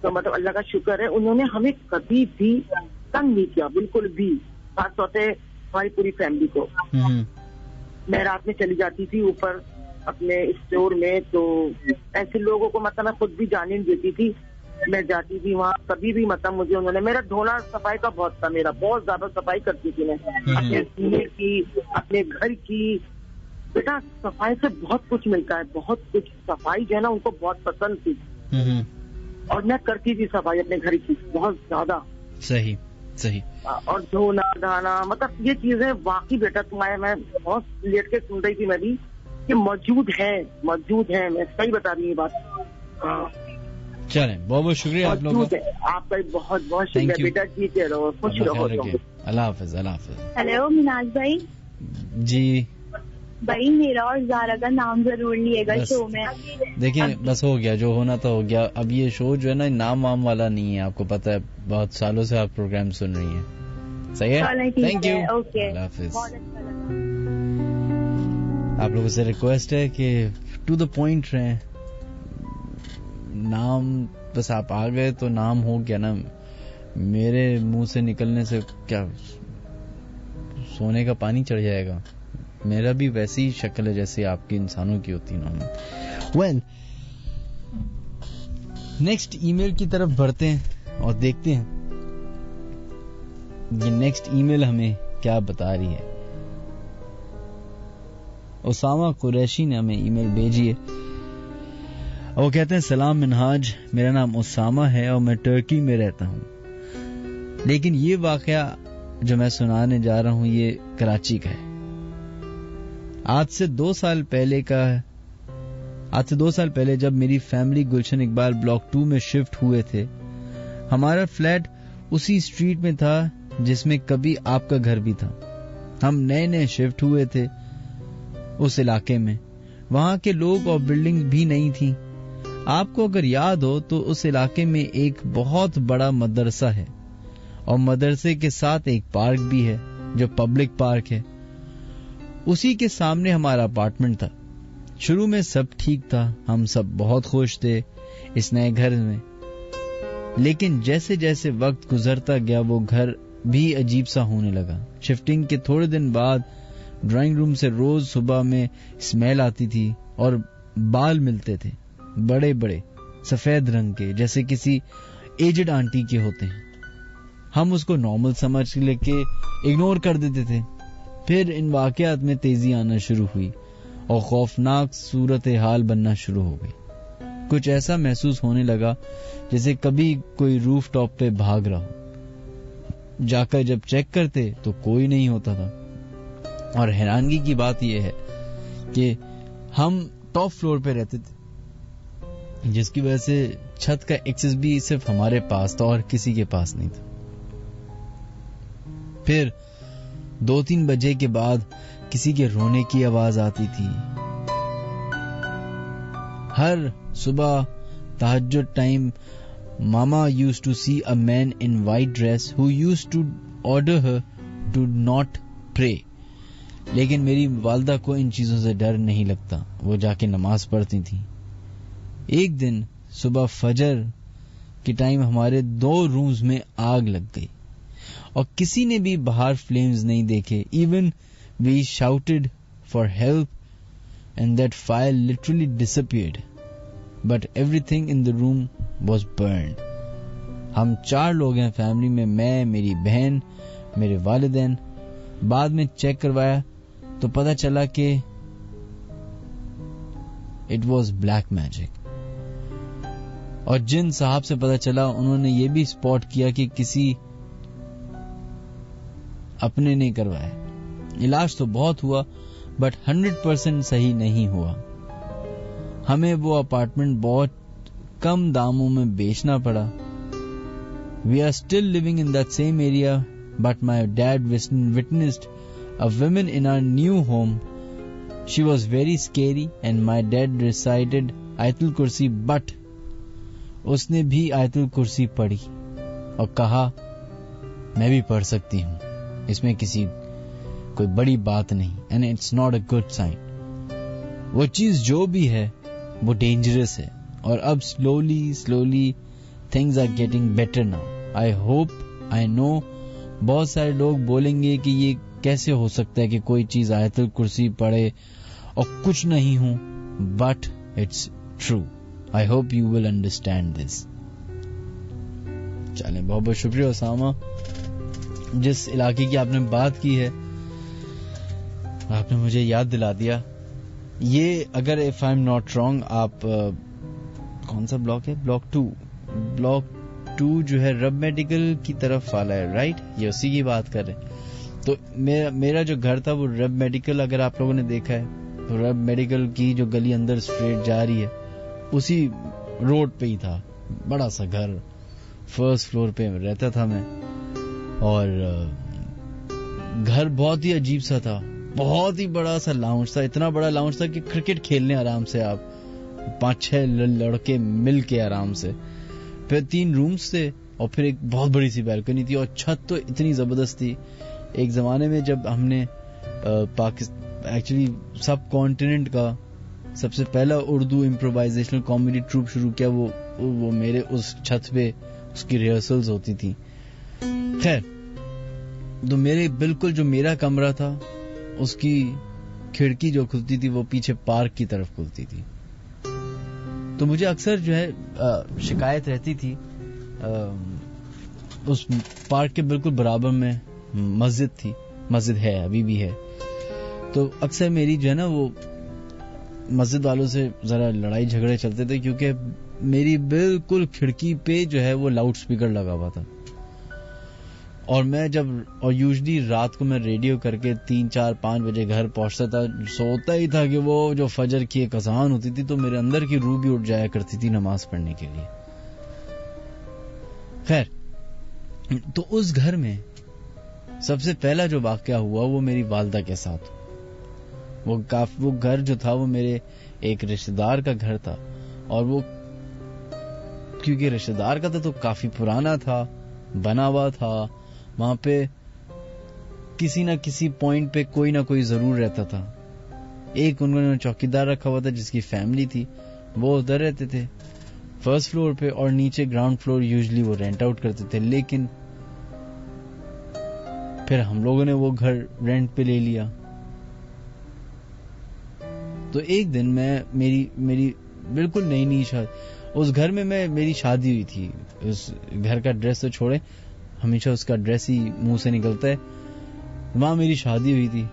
تو مطلب اللہ کا شکر ہے انہوں نے ہمیں کبھی بھی تنگ نہیں کیا، بالکل بھی. خاص طور سے ہماری پوری فیملی کو. میں رات میں چلی جاتی تھی اوپر اپنے اسٹور میں، تو ایسے لوگوں کو مطلب میں خود بھی جانے نہیں دیتی تھی. میں جاتی تھی وہاں کبھی بھی مطلب مجھے انہوں نے، میرا دھونا صفائی کا بہت تھا، میرا بہت زیادہ صفائی کرتی تھی میں اپنے سینے کی، اپنے گھر کی. بیٹا صفائی سے بہت کچھ ملتا ہے، بہت کچھ. صفائی جو ہے نا ان کو بہت پسند تھی، اور میں کرتی تھی صفائی اپنے گھر کی بہت زیادہ. صحیح. اور دھونا دھانا مطلب یہ چیزیں واقعی بیٹا تمہارے، میں بہت لیٹ کے سن رہی تھی میں بھی کہ موجود ہے. میں صحیح بتا رہی ہوں یہ بات. چلیں بہت بہت شکریہ آپ لوگوں کا. آپ کا بہت بہت شکریہ بیٹا. جیتے رہو، خوش رہو. اللہ حافظ. اللہ حافظ. ہیلو مناج بھائی. جی بھائی میرا اور زارا کا نام ضرور لیے گا شو میں. دیکھیں بس ہو گیا، جو ہونا تھا ہو گیا. اب یہ شو جو ہے نا نام وام والا نہیں ہے، آپ کو پتا ہے بہت سالوں سے آپ پروگرام سن رہی ہیں. صحیح ہے، تھینک یو. اللہ حافظ. آپ لوگوں سے ریکویسٹ ہے کہ ٹو دا پوائنٹ رہیں. نام بس آپ آ گئے تو نام ہو گیا نا. میرے منہ سے نکلنے سے کیا سونے کا پانی چڑھ جائے گا؟ میرا بھی ویسی شکل ہے جیسے آپ کے انسانوں کی ہوتی نارمل. ویل نیکسٹ ای میل کی طرف بڑھتے ہیں اور دیکھتے ہیں یہ نیکسٹ ای میل ہمیں کیا بتا رہی ہے. اسامہ قریشی نے ہمیں ای میل بھیجی ہے. وہ کہتے ہیں سلام منہاج, میرا نام اسامہ ہے اور میں ترکی میں رہتا ہوں, لیکن یہ واقعہ جو میں سنانے جا رہا ہوں یہ کراچی کا ہے. آج سے 2 سال پہلے جب میری فیملی گلشن اقبال بلاک 2 میں شفٹ ہوئے تھے, ہمارا فلیٹ اسی اسٹریٹ میں تھا جس میں کبھی آپ کا گھر بھی تھا. ہم نئے شفٹ ہوئے تھے اس علاقے میں, وہاں کے لوگ اور بلڈنگ بھی نہیں تھی. آپ کو اگر یاد ہو تو اس علاقے میں ایک بہت بڑا مدرسہ ہے اور مدرسے کے ساتھ ایک پارک بھی ہے جو پبلک پارک ہے. اسی کے سامنے ہمارا اپارٹمنٹ تھا. شروع میں سب ٹھیک تھا, ہم سب بہت خوش تھے اس نئے گھر میں, لیکن جیسے جیسے وقت گزرتا گیا وہ گھر بھی عجیب سا ہونے لگا. شفٹنگ کے تھوڑے دن بعد ڈرائنگ روم سے روز صبح میں اسمیل آتی تھی اور بال ملتے تھے, بڑے بڑے سفید رنگ کے, جیسے کسی ایجڈ آنٹی کے ہوتے ہیں. ہم اس کو نارمل سمجھ لے کے اگنور کر دیتے تھے. پھر ان واقعات میں تیزی آنا شروع ہوئی اور خوفناک صورتحال بننا شروع ہو گئی. کچھ ایسا محسوس ہونے لگا جیسے کبھی کوئی روف ٹاپ پہ بھاگ رہا ہو. جا کر جب چیک کرتے تو کوئی نہیں ہوتا تھا, اور حیرانگی کی بات یہ ہے کہ ہم ٹاپ فلور پہ رہتے تھے, جس کی وجہ سے چھت کا ایکسس بھی صرف ہمارے پاس تھا اور کسی کے پاس نہیں تھا. پھر 2-3 بجے کے بعد کسی کے رونے کی آواز آتی تھی. ہر صبح تہجد time mama used to see a man in white dress who used to order her to not pray. لیکن میری والدہ کو ان چیزوں سے ڈر نہیں لگتا, وہ جا کے نماز پڑھتی تھی. ایک دن صبح فجر کے ٹائم ہمارے 2 رومز میں آگ لگ گئی اور کسی نے بھی باہر فلیمز نہیں دیکھے. Even we shouted for help and that fire literally disappeared, but everything in the room was burned. ہم 4 لوگ ہیں فیملی میں, میں, میری بہن, میرے والدین. بعد میں چیک کروایا تو پتا چلا کہ اٹ واز بلیک میجک. اور جن صاحب سے پتا چلا انہوں نے یہ بھی اسپاٹ کیا کہ کسی اپنے نے کروایا. علاج تو بہت ہوا بٹ 100% صحیح نہیں ہوا. ہمیں وہ اپارٹمنٹ بہت کم داموں میں بیچنا پڑا. We are still living in that same area, but my dad witnessed a woman in our new home. She was very scary and my dad recited Ayatul Kursi, but اس نے بھی آیت الکرسی پڑھی اور کہا میں بھی پڑھ سکتی ہوں, اس میں کوئی بڑی بات نہیں, and it's not a good sign. وہ چیز جو بھی ہے وہ ڈینجرس ہے, اور اب slowly things are getting better now. I know بہت سارے لوگ بولیں گے کہ یہ کیسے ہو سکتا ہے کہ کوئی چیز آیت الکرسی پڑھے اور کچھ نہیں ہوں, but it's true. I hope you will understand this. چلیں, بہت بہت شکریہ اسامہ. جس علاقے کی آپ نے بات کی ہے آپ نے مجھے یاد دلا دیا. یہ اگر if I'm not wrong آپ کون سا بلاک ہے, بلاک 2 جو ہے رب میڈیکل کی طرف والا ہے, رائٹ؟ یہ اسی کی بات کر رہے ہیں. تو میرا جو گھر تھا وہ رب میڈیکل, اگر آپ لوگوں نے دیکھا ہے تو رب میڈیکل کی جو گلی اندر اسٹریٹ جا رہی ہے اسی روڈ پہ ہی تھا. بڑا سا گھر, 1st فلور پہ رہتا تھا میں, اور گھر بہت ہی عجیب سا تھا. بہت ہی بڑا سا لاؤنج تھا, اتنا بڑا لاؤنج تھا کہ کرکٹ کھیلنے آرام سے آپ 5-6 لڑکے مل کے آرام سے. پھر 3 رومز تھے اور پھر ایک بہت بڑی سی بیلکنی تھی, اور چھت تو اتنی زبردست تھی. ایک زمانے میں جب ہم نے ایکچولی سب کانٹیننٹ کا سب سے پہلا اردو امپرووائزیشنل کامیڈی ٹروپ شروع کیا, وہ میرے اس چھت پہ اس کی ریہرسلز ہوتی تھی. خیر, تو میرے بالکل جو میرا کمرہ تھا اس کی کھڑکی جو کھلتی تھی وہ پیچھے پارک کی طرف کھلتی تھی. تو مجھے اکثر جو ہے شکایت رہتی تھی. اس پارک کے بالکل برابر میں مسجد تھی, مسجد ہے ابھی بھی ہے. تو اکثر میری جو ہے نا وہ مسجد والوں سے ذرا لڑائی جھگڑے چلتے تھے, کیونکہ میری بالکل کھڑکی پہ جو ہے وہ لاؤڈ سپیکر لگا ہوا تھا. اور میں اور یوزلی رات کو میں ریڈیو کر کے 3, 4, 5 بجے گھر پہنچتا تھا, سوتا ہی تھا کہ وہ جو فجر کی ایک اذان ہوتی تھی تو میرے اندر کی روح بھی اٹھ جایا کرتی تھی نماز پڑھنے کے لیے. خیر, تو اس گھر میں سب سے پہلا جو واقعہ ہوا وہ میری والدہ کے ساتھ. وہ گھر جو تھا وہ میرے ایک رشتہ دار کا گھر تھا, اور وہ کیونکہ رشتہ دار کا تھا تو کافی پرانا تھا, بنا ہوا تھا. وہاں پہ کسی نہ کسی پوائنٹ پہ کوئی نہ کوئی ضرور رہتا تھا. ایک انہوں نے چوکیدار رکھا ہوا تھا جس کی فیملی تھی, وہ ادھر رہتے تھے فرسٹ فلور پہ, اور نیچے گراؤنڈ فلور یوزلی وہ رینٹ آؤٹ کرتے تھے. لیکن پھر ہم لوگوں نے وہ گھر رینٹ پہ لے لیا. تو ایک دن میری بالکل نئی اس گھر میں میری شادی ہوئی تھی. اس گھر کا ڈریس تو چھوڑے, ہمیشہ اس کا ڈریس ہی منہ سے نکلتا ہے. وہاں میری شادی ہوئی تھی.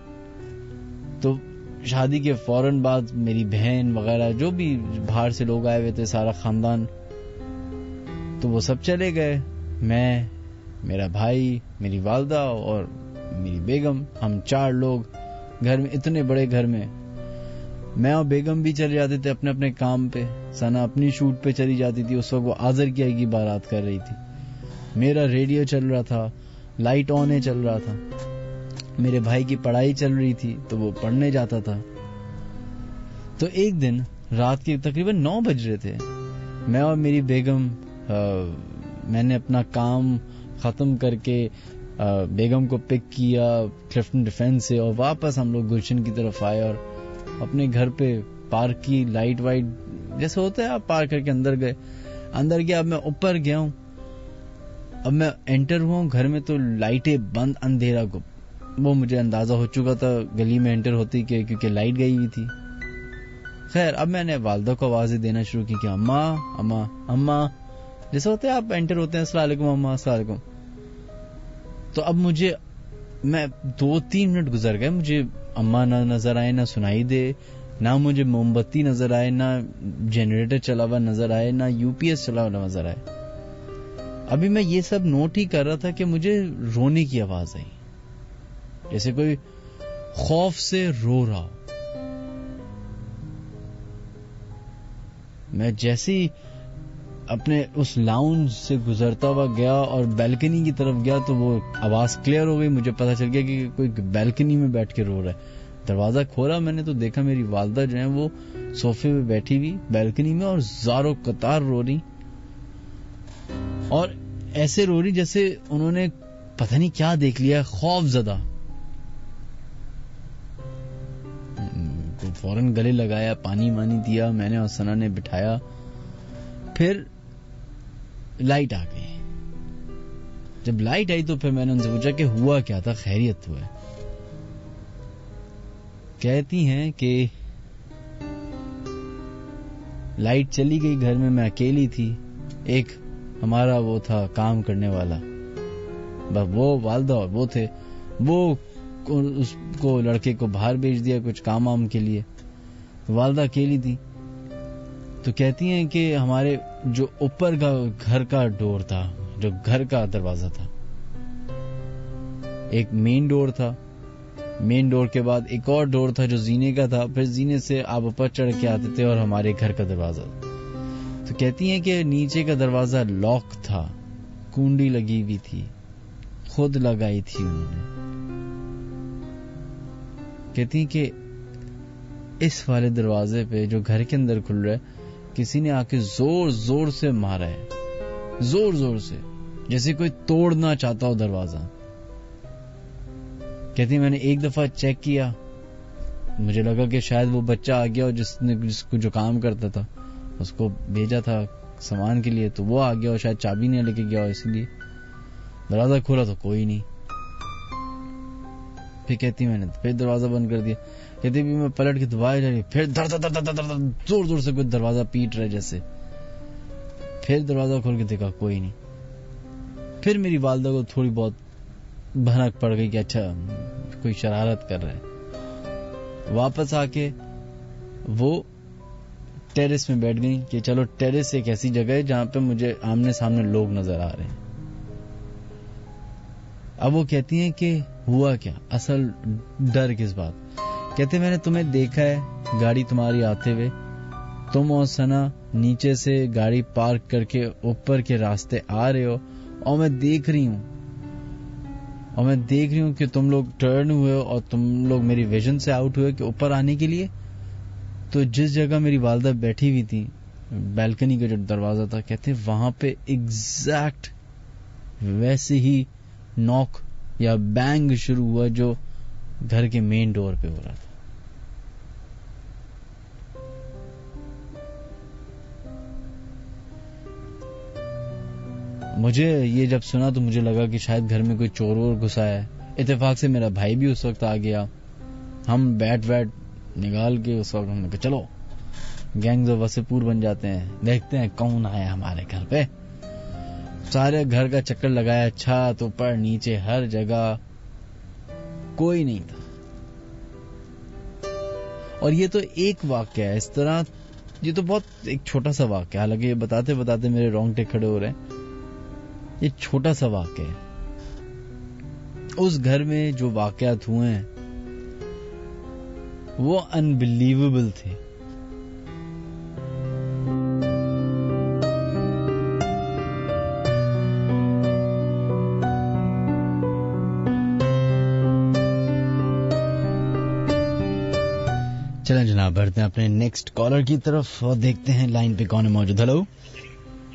تو شادی کے فوراً بعد میری بہن وغیرہ جو بھی باہر سے لوگ آئے ہوئے تھے, سارا خاندان, تو وہ سب چلے گئے. میں, میرا بھائی, میری والدہ اور میری بیگم, ہم 4 لوگ گھر میں, اتنے بڑے گھر میں. میں اور بیگم بھی چلے جاتے تھے اپنے اپنے کام پہ. سنا اپنی شوٹ پہ چلی جاتی تھی. اس وقت وہ آذر کی آئی کی بارات کر رہی تھی. میرا ریڈیو چل رہا تھا, لائٹ آن ہے چل رہا تھا. میرے بھائی کی پڑھائی چل رہی تھی تو وہ پڑھنے جاتا تھا. تو ایک دن رات کے تقریباً 9 بج رہے تھے. میں اور میری بیگم, میں نے اپنا کام ختم کر کے بیگم کو پک کیا کلفٹن ڈیفینس سے, اور واپس ہم لوگ گلشن کی طرف آئے اور اپنے گھر پہ پارک کی لائٹ وائٹ جیسے ہوتا ہے آپ پارک کر کے اندر گئے. اندر گیا, اب میں اوپر گیا ہوں, اب میں انٹر ہوا ہوں گھر میں تو لائٹیں بند, اندھیرا کو. وہ مجھے اندازہ ہو چکا تھا گلی میں انٹر ہوتی کہ کیونکہ لائٹ گئی ہوئی تھی. خیر, اب میں نے والدہ کو آوازیں دینا شروع کی کہ اماں اماں اماں, جیسے ہوتے ہیں آپ انٹر ہوتے ہیں, السلام علیکم اماں, السلام علیکم. تو اب میں 2-3 منٹ گزر گئے, مجھے اماں نہ نظر آئے, نہ سنائی دے, نہ مجھے موم بتی نظر آئے, نہ جنریٹر چلا ہوا نظر آئے, نہ UPS چلا ہوا نظر آئے. ابھی میں یہ سب نوٹ ہی کر رہا تھا کہ مجھے رونے کی آواز آئی, جیسے کوئی خوف سے رو رہا ہو. میں جیسے ہی اپنے اس لاؤنج سے گزرتا ہوا گیا اور بیلکنی کی طرف گیا تو وہ آواز کلیئر ہو گئی. مجھے پتا چل گیا کہ کوئی بیلکنی میں بیٹھ کے رو رہا ہے. دروازہ کھولا میں نے تو دیکھا میری والدہ جو ہیں وہ صوفے پہ بیٹھی ہوئی بیلکنی میں اور زاروں قطار رو رہی, اور ایسے رو رہی جیسے انہوں نے پتہ نہیں کیا دیکھ لیا, خوف زدہ. فوراً گلے لگایا, پانی وانی دیا میں نے اور سنا نے بٹھایا. پھر لائٹ آ گئی. جب لائٹ آئی تو پھر میں نے ان سے پوچھا کہ ہوا کیا تھا, خیریت ہوا ہے. کہتی ہیں کہ لائٹ چلی گئی گھر میں اکیلی تھی. ایک ہمارا وہ تھا کام کرنے والا, وہ والدہ اور وہ تھے, وہ اس کو لڑکے کو باہر بھیج دیا کچھ کام وام کے لیے. والدہ اکیلی تھی. تو کہتی ہیں کہ ہمارے جو اوپر کا گھر کا ڈور تھا, جو گھر کا دروازہ تھا, ایک مین ڈور تھا, مین ڈور کے بعد ایک اور ڈور تھا جو زینے کا تھا, پھر زینے سے آپ اوپر چڑھ کے آتے تھے اور ہمارے گھر کا دروازہ. تو کہتی ہیں کہ نیچے کا دروازہ لاک تھا, کنڈی لگی ہوئی تھی, خود لگائی تھی انہوں نے. کہتی ہیں کہ اس والے دروازے پہ جو گھر کے اندر کھل رہا ہے کسی نے آ کے زور زور سے مارا ہے, زور زور سے, جیسے کوئی توڑنا چاہتا ہو دروازہ. کہتی میں نے ایک دفعہ چیک کیا, مجھے لگا کہ شاید وہ بچہ آ گیا اور جس کو جو کام کرتا تھا اس کو بھیجا تھا سامان کے لیے, تو وہ آ گیا اور شاید چابی نہیں لے کے گیا, اسی لیے دروازہ کھولا تو کوئی نہیں. پھر کہتی میں نے پھر دروازہ بند کر دیا. کہتے بھی میں پلٹ کے دبائے جا رہی, پھر دھڑ دھڑ دھڑ دھڑ زور زور سے کوئی دروازہ پیٹ رہے جیسے. پھر دروازہ کھول کے دیکھا کوئی نہیں. پھر میری والدہ کو تھوڑی بہت بھنک پڑ گئی کہ اچھا کوئی شرارت کر رہا ہے. واپس آ کے وہ ٹیرس میں بیٹھ گئی کہ چلو ٹیرس ایک ایسی جگہ ہے جہاں پہ مجھے آمنے سامنے لوگ نظر آ رہے ہیں. اب وہ کہتی ہیں کہ ہوا کیا, اصل ڈر کس بات. کہتے میں نے تمہیں دیکھا ہے گاڑی تمہاری آتے ہوئے, تم اور ثنا نیچے سے گاڑی پارک کر کے اوپر کے راستے آ رہے ہو, اور میں دیکھ رہی ہوں کہ تم لوگ ٹرن ہوئے ہو اور تم لوگ میری ویژن سے آؤٹ ہوئے کہ اوپر آنے کے لیے. تو جس جگہ میری والدہ بیٹھی ہوئی تھی, بیلکنی کا جو دروازہ تھا, کہتے وہاں پہ ایگزیکٹ ویسے ہی نوک یا بینگ شروع ہوا جو گھر کے مین ڈور پہ ہو رہا تھا. مجھے یہ جب سنا تو مجھے لگا کہ شاید گھر میں کوئی چور وور گھسا ہے. اتفاق سے میرا بھائی بھی اس وقت آ گیا. ہم بیٹ نکال کے اس وقت ہم نے کہا چلو گینگز آف وسے پور بن جاتے ہیں, دیکھتے ہیں کون آیا ہمارے گھر پہ. سارے گھر کا چکر لگایا, چھت اوپر نیچے ہر جگہ, کوئی نہیں تھا. اور یہ تو ایک واقعہ ہے اس طرح, یہ تو بہت ایک چھوٹا سا واقعہ, حالانکہ یہ بتاتے بتاتے میرے رونگٹے کھڑے ہو رہے ہیں. یہ چھوٹا سا واقعہ ہے. اس گھر میں جو واقعات ہوئے ہیں وہ انبلیویبل تھے. چلیں جناب بڑھتے ہیں اپنے نیکسٹ کالر کی طرف اور دیکھتے ہیں لائن پہ کون ہے موجود. ہلو,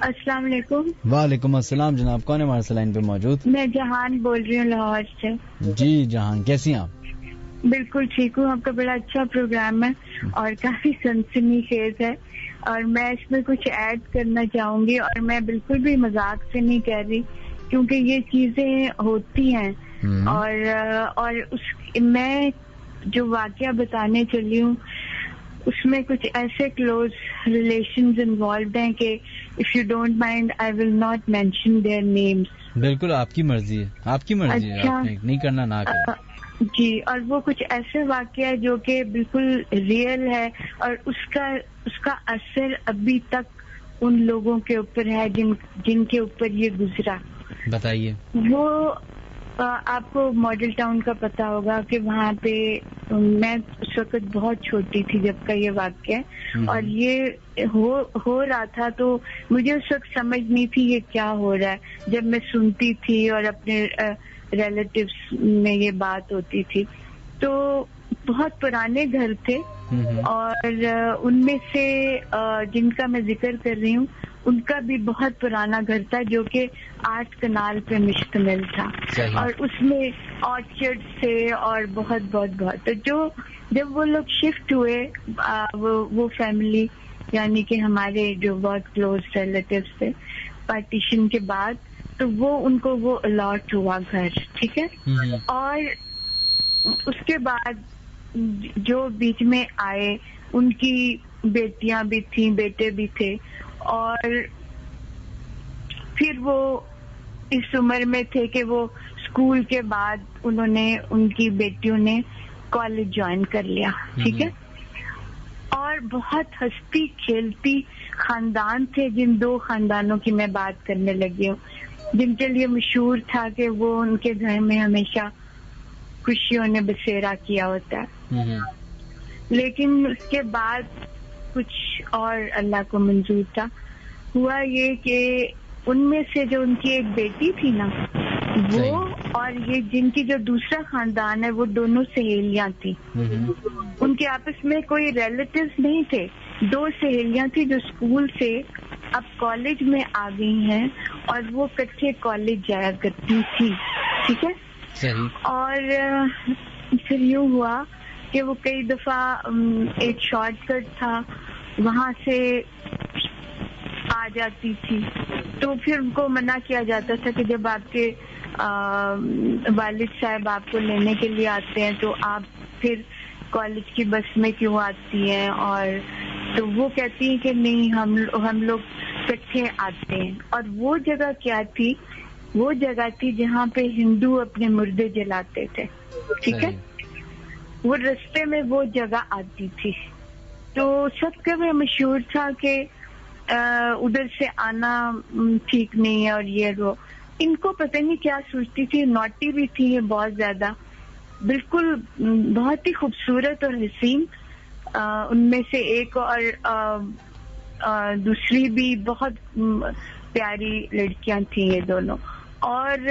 السلام علیکم. وعلیکم السلام جناب, کون ہے ہمارے سے لائن پہ موجود؟ میں جہان بول رہی ہوں لاہور سے. جی جہان, کیسی ہیں آپ؟ بالکل ٹھیک ہوں. آپ کا بڑا اچھا پروگرام ہے اور کافی سنسنی خیز ہے, اور میں اس میں کچھ ایڈ کرنا چاہوں گی, اور میں بالکل بھی مذاق سے نہیں کہہ رہی کیونکہ یہ چیزیں ہوتی ہیں. اور میں جو واقعہ بتانے چلی ہوں اس میں کچھ ایسے کلوز ریلیشنز انوالوڈ ہیں کہ if you don't mind I will not mention their names. بالکل آپ کی مرضی ہے, آپ کی مرضی ہے, آپ نے نہیں کرنا نہ کریں. جی, اور وہ کچھ ایسے واقعہ ہے جو کہ بالکل ریئل ہے, اور اس کا اثر ابھی تک ان لوگوں کے اوپر ہے جن کے اوپر یہ گزرا. بتائیے. وہ آپ کو ماڈل ٹاؤن کا پتا ہوگا کہ وہاں پہ میں اس وقت بہت چھوٹی تھی جب کا یہ واقعہ ہے, اور یہ ہو رہا تھا تو مجھے اس وقت سمجھ نہیں تھی یہ کیا ہو رہا ہے. جب میں سنتی تھی اور اپنے ریلیٹیوز میں یہ بات ہوتی تھی, تو بہت پرانے گھر تھے, اور ان میں سے جن کا میں ذکر کر رہی ہوں ان کا بھی بہت پرانا گھر تھا جو کہ 8 کنال پہ مشتمل تھا, اور اس میں آرچرڈ سے اور بہت. تو جب وہ لوگ شفٹ ہوئے, وہ فیملی یعنی کہ ہمارے جو بہت کلوز ریلیٹیوز تھے, پارٹیشن کے بعد, تو ان کو وہ الاٹ ہوا گھر, ٹھیک ہے. اور اس کے بعد جو بیچ میں آئے ان کی بیٹیاں بھی تھیں, بیٹے بھی تھے, اور پھر وہ اس عمر میں تھے کہ وہ اسکول کے بعد ان کی بیٹیوں نے کالج جوائن کر لیا, ٹھیک ہے. اور بہت ہنستی کھیلتی خاندان تھے, جن 2 خاندانوں کی میں بات کرنے لگی ہوں, جن کے لیے مشہور تھا کہ وہ ان کے گھر میں ہمیشہ خوشیوں نے بسیرا کیا ہوتا ہے. لیکن اس کے بعد کچھ اور اللہ کو منظور تھا. ہوا یہ کہ ان میں سے جو ان کی ایک بیٹی تھی نا, وہ اور یہ جن کی جو دوسرا خاندان ہے وہ دونوں سہیلیاں تھیں. ان کے آپس میں کوئی ریلیٹیوز نہیں تھے, 2 سہیلیاں تھیں جو اسکول سے اب کالج میں آ گئی ہیں, اور وہ کچے کالج جایا کرتی تھی, ٹھیک ہے. اور پھر یوں ہوا کہ وہ کئی دفعہ ایک شارٹ کٹ تھا وہاں سے آ جاتی تھی, تو پھر ان کو منع کیا جاتا تھا کہ جب آپ کے والد صاحب آپ کو لینے کے لیے آتے ہیں تو آپ پھر کالج کی بس میں کیوں آتی ہیں؟ اور تو وہ کہتی ہیں کہ نہیں ہم لوگ اکٹھے آتے ہیں. اور وہ جگہ کیا تھی؟ وہ جگہ تھی جہاں پہ ہندو اپنے مردے جلاتے تھے. ٹھیک ہے، وہ رستے میں وہ جگہ آتی تھی. تو سب کا بھی مشہور تھا کہ ادھر سے آنا ٹھیک نہیں ہے. اور یہ وہ ان کو پتہ نہیں کیا سوچتی تھی. نوٹی بھی تھی یہ بہت زیادہ، بالکل بہت ہی خوبصورت اور حسین. ان میں سے ایک اور دوسری بھی بہت پیاری لڑکیاں تھیں یہ دونوں. اور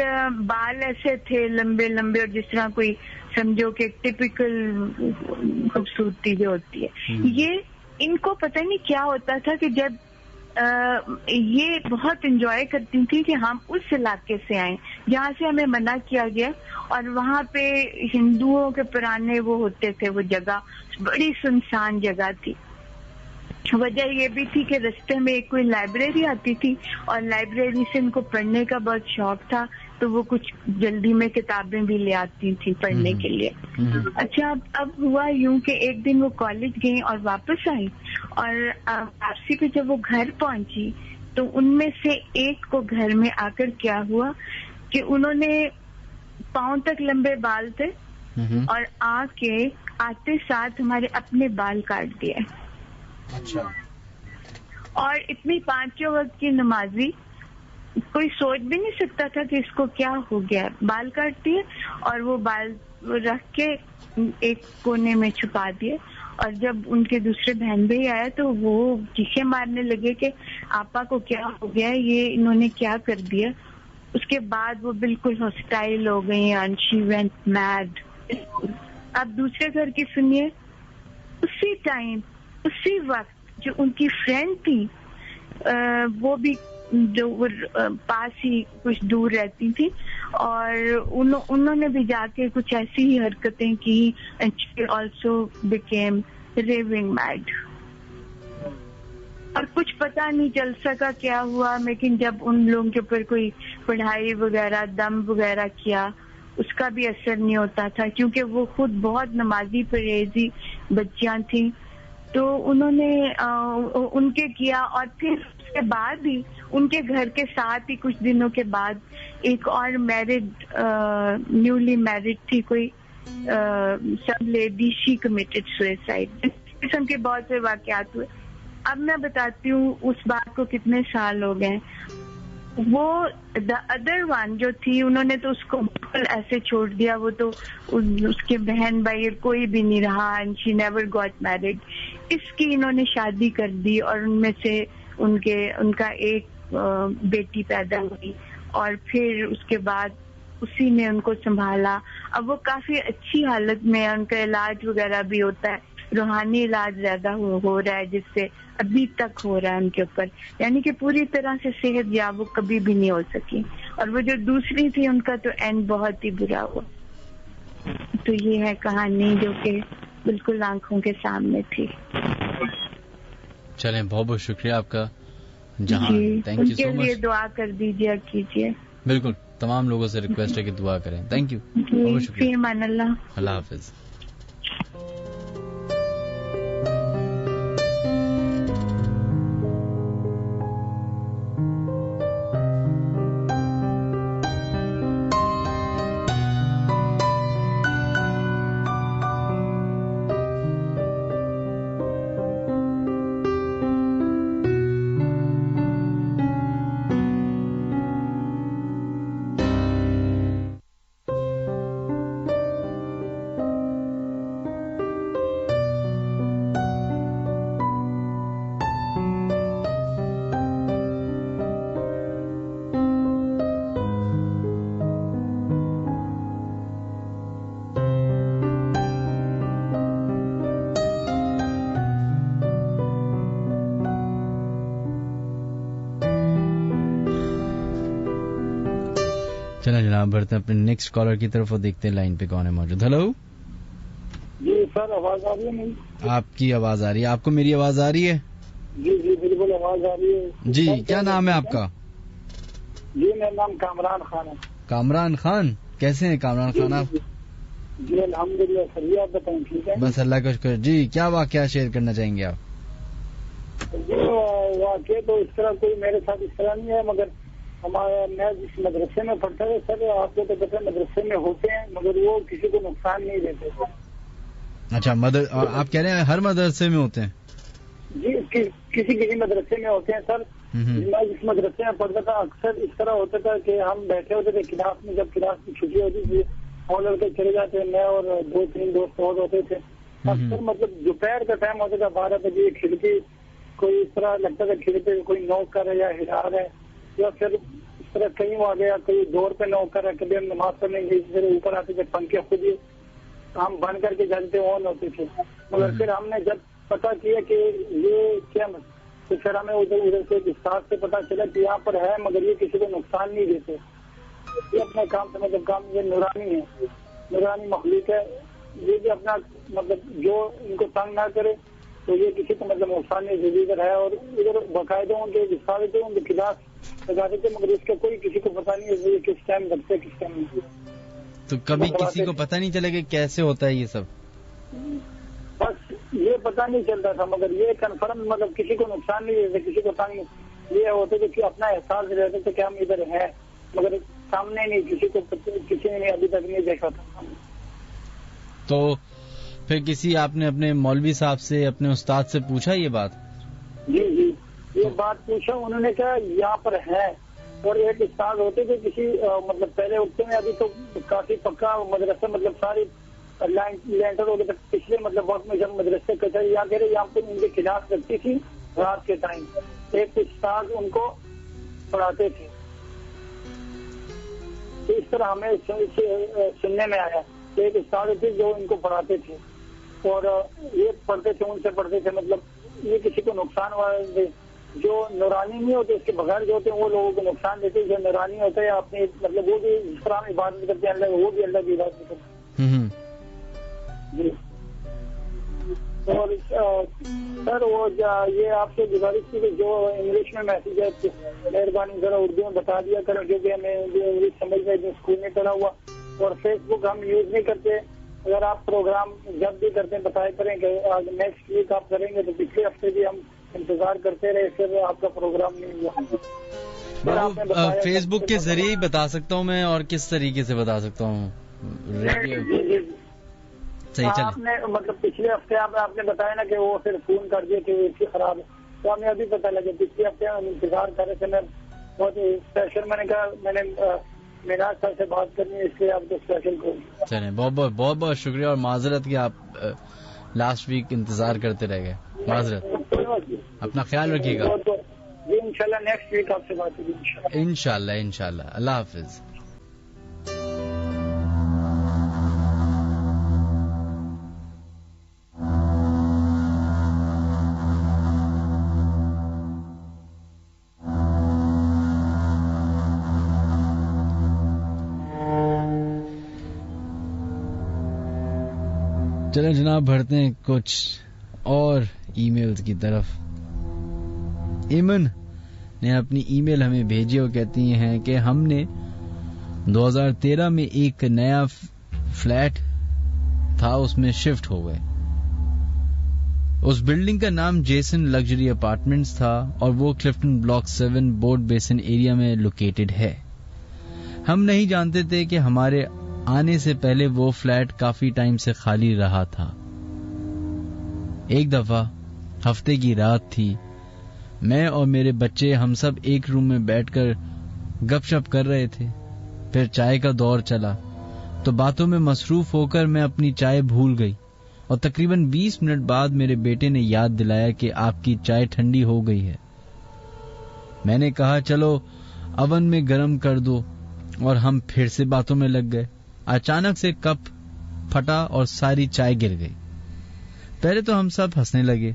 بال ایسے تھے لمبے لمبے، اور جس طرح کوئی سمجھو کہ ٹپیکل خوبصورتی جو ہوتی ہے. یہ ان کو پتہ نہیں کیا ہوتا تھا کہ جب یہ بہت انجوائے کرتی تھی کہ ہم اس علاقے سے آئیں جہاں سے ہمیں منع کیا گیا. اور وہاں پہ ہندوؤں کے پرانے وہ ہوتے تھے، وہ جگہ بڑی سنسان جگہ تھی. وجہ یہ بھی تھی کہ رستے میں ایک کوئی لائبریری آتی تھی، اور لائبریری سے ان کو پڑھنے کا بہت شوق تھا، تو وہ کچھ جلدی میں کتابیں بھی لے آتی تھیں پڑھنے کے لیے. اچھا، اب ہوا یوں کہ ایک دن وہ کالج گئی اور واپس آئی، اور واپسی پہ جب وہ گھر پہنچی تو ان میں سے ایک کو گھر میں آ کر کیا ہوا کہ انہوں نے پاؤں تک لمبے بال تھے، اور آ کے آتے ساتھ ہمارے اپنے بال کاٹ دیے. اچھا. اور اتنی پانچوں وقت کی نمازی، کوئی سوچ بھی نہیں سکتا تھا کہ اس کو کیا ہو گیا. بال کاٹ دیے اور وہ بال رکھ کے ایک کونے میں چھپا دیے. اور جب ان کے دوسرے بہن بھائی آیا تو وہ چیخیں مارنے لگے کہ آپا کو کیا ہو گیا، یہ انہوں نے کیا کر دیا. اس کے بعد وہ بالکل ہاسٹائل ہو گئی، and she went mad. اب دوسرے گھر کی سنیے، اسی ٹائم اسی وقت جو ان کی فرینڈ تھی وہ بھی جو پاس ہی کچھ دور رہتی تھی، اور انہوں نے بھی جا کے کچھ ایسی ہی حرکتیں کی. and she also became raving mad. اور کچھ پتہ نہیں چل سکا کیا ہوا، لیکن جب ان لوگوں کے اوپر کوئی پڑھائی وغیرہ دم وغیرہ کیا اس کا بھی اثر نہیں ہوتا تھا، کیونکہ وہ خود بہت نمازی پرہیزی بچیاں تھیں. تو انہوں نے ان کے کیا. اور پھر اس کے بعد ہی ان کے گھر کے ساتھ ہی کچھ دنوں کے بعد ایک اور نیولی میرڈ تھی کوئی سب لیڈی، شی کمیٹڈ سوئسائڈ. اس قسم کے بہت سے واقعات ہوئے. اب میں بتاتی ہوں اس بات کو کتنے سال ہو گئے. وہ دا ادر ون جو تھی، انہوں نے تو اس کو بالکل ایسے چھوڑ دیا، وہ تو اس کے بہن بھائی کوئی بھی نہیں رہا. And she never got married. اس کی انہوں نے شادی کر دی، اور ان میں سے ان کا ایک بیٹی پیدا ہوئی، اور پھر اس کے بعد اسی نے ان کو سنبھالا. اب وہ کافی اچھی حالت میں، ان کا علاج وغیرہ بھی ہوتا ہے، روحانی علاج زیادہ ہو رہا ہے، جس سے ابھی تک ہو رہا ہے ان کے اوپر. یعنی کہ پوری طرح سے صحت یاب وہ کبھی بھی نہیں ہو سکی. اور وہ جو دوسری تھی ان کا تو اینڈ بہت ہی برا ہوا. تو یہ ہے کہانی جو کہ بالکل آنکھوں کے سامنے تھی. چلیں، بہت بہت شکریہ آپ کا جہاں. تھینک یو سو مچ. لیے دعا کر دیجیے کیجیے. بالکل، تمام لوگوں سے ریکویسٹ ہے کہ دعا کریں. تھینک یو، بہت شکریہ. مان اللہ. اللہ حافظ. چلیں جناب، بڑھتے ہیں اپنے نیکسٹ کالر کی طرف اور دیکھتے ہیں لائن پہ کون ہے موجود. ہلو جی سر، آواز آ رہی ہے؟ نہیں، آپ کی آواز آ رہی ہے. آپ کو میری آواز آ رہی ہے؟ جی جی بالکل آواز آ رہی ہے. جی، کیا نام ہے آپ کا؟ جی میرا نام کامران خان ہے. کامران خان، کیسے ہیں کامران خان آپ؟ جی الحمدللہ سر، یہ آپ بتائیں ٹھیک ہے؟ بس اللہ کا شکر. جی کیا واقعہ شیئر کرنا چاہیں گے آپ؟ جی واقعہ تو اس طرح کوئی میرے ساتھ اس طرح نہیں ہے، مگر ہمارا میں جس مدرسے میں پڑھتا ہے سر، آپ کو تو پتہ مدرسے میں ہوتے ہیں مگر وہ کسی کو نقصان نہیں دیتے. اچھا آپ کہہ رہے ہیں ہر مدرسے میں ہوتے ہیں؟ جی کسی مدرسے میں ہوتے ہیں سر. میں جس مدرسے میں پڑھتا تھا اکثر اس طرح ہوتا تھا کہ ہم بیٹھے ہوتے تھے کلاس میں، جب کلاس کی چھٹی ہوتی تھی اور لڑکے چلے جاتے، میں اور 2-3 دوست اور ہوتے تھے. اکثر مطلب دوپہر کا ٹائم ہوتا تھا 12 بجے، کھڑکی کوئی اس طرح لگتا تھا کھڑکی کوئی نوک کر رہا ہے یا ہلا رہا ہے، یا پھر اس طرح کہیں آ گیا کوئی دور پہ نوک کر رہا ہے. کبھی ہم نماز پڑھنے گئی پھر اوپر آتے تھے پنکھے خود ہی ہم بند کر کے جلتے آن ہوتے تھے. مگر پھر ہم نے جب پتا کیا کہ یہ کیا تو پھر ہمیں ادھر سے استاد سے پتا چلا کہ یہاں پر ہے مگر یہ کسی کو نقصان نہیں دیتے، یہ اپنے کام سے مطلب کام، یہ نورانی ہے، نورانی مخلوق ہے، یہ بھی اپنا مطلب جو ان کو تنگ نہ کرے تو یہ کسی کو مطلب نقصان نہیں دیتے. ادھر ہے اور ادھر باقاعدہ ان کے استاد تھے، ان کے کلاس لگا دیتے مگر اس کا کوئی کسی کو پتا نہیں ہے یہ کس ٹائم لگتے کس ٹائم نہیں. تو کبھی کسی کو پتا نہیں چلے کہ کیسے ہوتا ہے یہ سب؟ بس یہ پتا نہیں چلتا تھا مگر یہ کنفرم مطلب کسی کو نقصان نہیں دیتے، کسی کو تنگ یہ ہوتے تھے کہ اپنا احساس رہتے تھے کہ ہم ادھر ہیں مگر سامنے نہیں، کسی نے ابھی تک نہیں دیکھا تھا. تو پھر کسی آپ نے اپنے مولوی صاحب سے اپنے استاد سے پوچھا یہ بات؟ جی یہ بات پوچھا، انہوں نے کہا یہاں پر ہے. اور ایک استاد ہوتے تھے کسی مطلب پہلے اٹھتے میں، ابھی تو کافی پکا مدرسہ مطلب ساری لینٹر ہو گئے. پچھلے مطلب وقت میں جب مدرسے کچہری یا گرے یہاں پر ان کے خلاف رکھتی تھی رات کے ٹائم، ایک استاد ان کو پڑھاتے تھے. تو اس طرح ہمیں سننے میں آیا کہ ایک استاد تھے جو ان کو پڑھاتے تھے اور یہ پڑھتے تھے، ان سے پڑھتے تھے مطلب یہ کسی کو نقصان والے جو نورانی نہیں ہوتے اس کے بغیر جو ہوتے ہیں وہ لوگوں کو نقصان دیتے. جو نورانی ہوتا ہے اپنے مطلب وہ بھی جس طرح عبادت کرتے ہیں اللہ، وہ بھی اللہ کی عبادت کرتے ہیں. جی اور سر وہ یہ آپ سے گزارش کی کہ جو انگلش میں میسج ہے مہربانی ذرا اردو میں بتا دیا کرو، کیونکہ ہمیں انگلش سمجھ میں جو اسکول میں پڑھا ہوا. اور فیس بک ہم یوز نہیں کرتے. اگر آپ پروگرام جب بھی کرتے ہیں بتایا کریں کہ نیکسٹ ویک آپ کریں گے، تو پچھلے ہفتے بھی ہم انتظار کرتے رہے، پھر آپ کا پروگرام نہیں ہوا. فیس بک کے ذریعے ہی بتا سکتا ہوں میں، اور کس طریقے سے بتا سکتا ہوں؟ صحیح چلے. آپ نے مطلب پچھلے ہفتے آپ نے بتایا نا کہ وہ پھر فون کر دیا کہ اے سی خراب ہے، تو ہمیں ابھی پتا لگا. پچھلے ہفتے ہم انتظار کر رہے تھے. میں بہت اسپیشل میں نے کہا میں نے میراج صاحب سے بات کرنی ہے، اس لیے آپ کو اسپیشل کو. چلیں بہت بہت شکریہ اور معذرت کہ آپ لاسٹ ویک انتظار کرتے رہ گئے. معذرت. اپنا خیال رکھیے گا. جی انشاءاللہ نیکسٹ ویک آپ سے بات ہوگی انشاءاللہ. اللہ حافظ. چلیں جناب بڑھتے ہیں کچھ اور ای میلز کی طرف. ایمن نے اپنی ای میل ہمیں بھیجی اور کہتی ہیں کہ ہم نے 2013 میں ایک نیا فلیٹ تھا اس میں شفٹ ہو گئے. اس بلڈنگ کا نام جیسن لگژری اپارٹمنٹس تھا اور وہ کلفٹن بلاک 7 بورڈ بیسن ایریا میں لوکیٹڈ ہے. ہم نہیں جانتے تھے کہ ہمارے آنے سے پہلے وہ فلیٹ کافی ٹائم سے خالی رہا تھا. ایک دفعہ ہفتے کی رات تھی، میں اور میرے بچے ہم سب ایک روم میں بیٹھ کر گپ شپ کر رہے تھے. پھر چائے کا دور چلا تو باتوں میں مصروف ہو کر میں اپنی چائے بھول گئی اور تقریباً 20 منٹ بعد میرے بیٹے نے یاد دلایا کہ آپ کی چائے ٹھنڈی ہو گئی ہے. میں نے کہا چلو اوون میں گرم کر دو اور ہم پھر سے باتوں میں لگ گئے. اچانک سے کپ پھٹا اور ساری چائے گر گئی. پہلے تو ہم سب ہنسنے لگے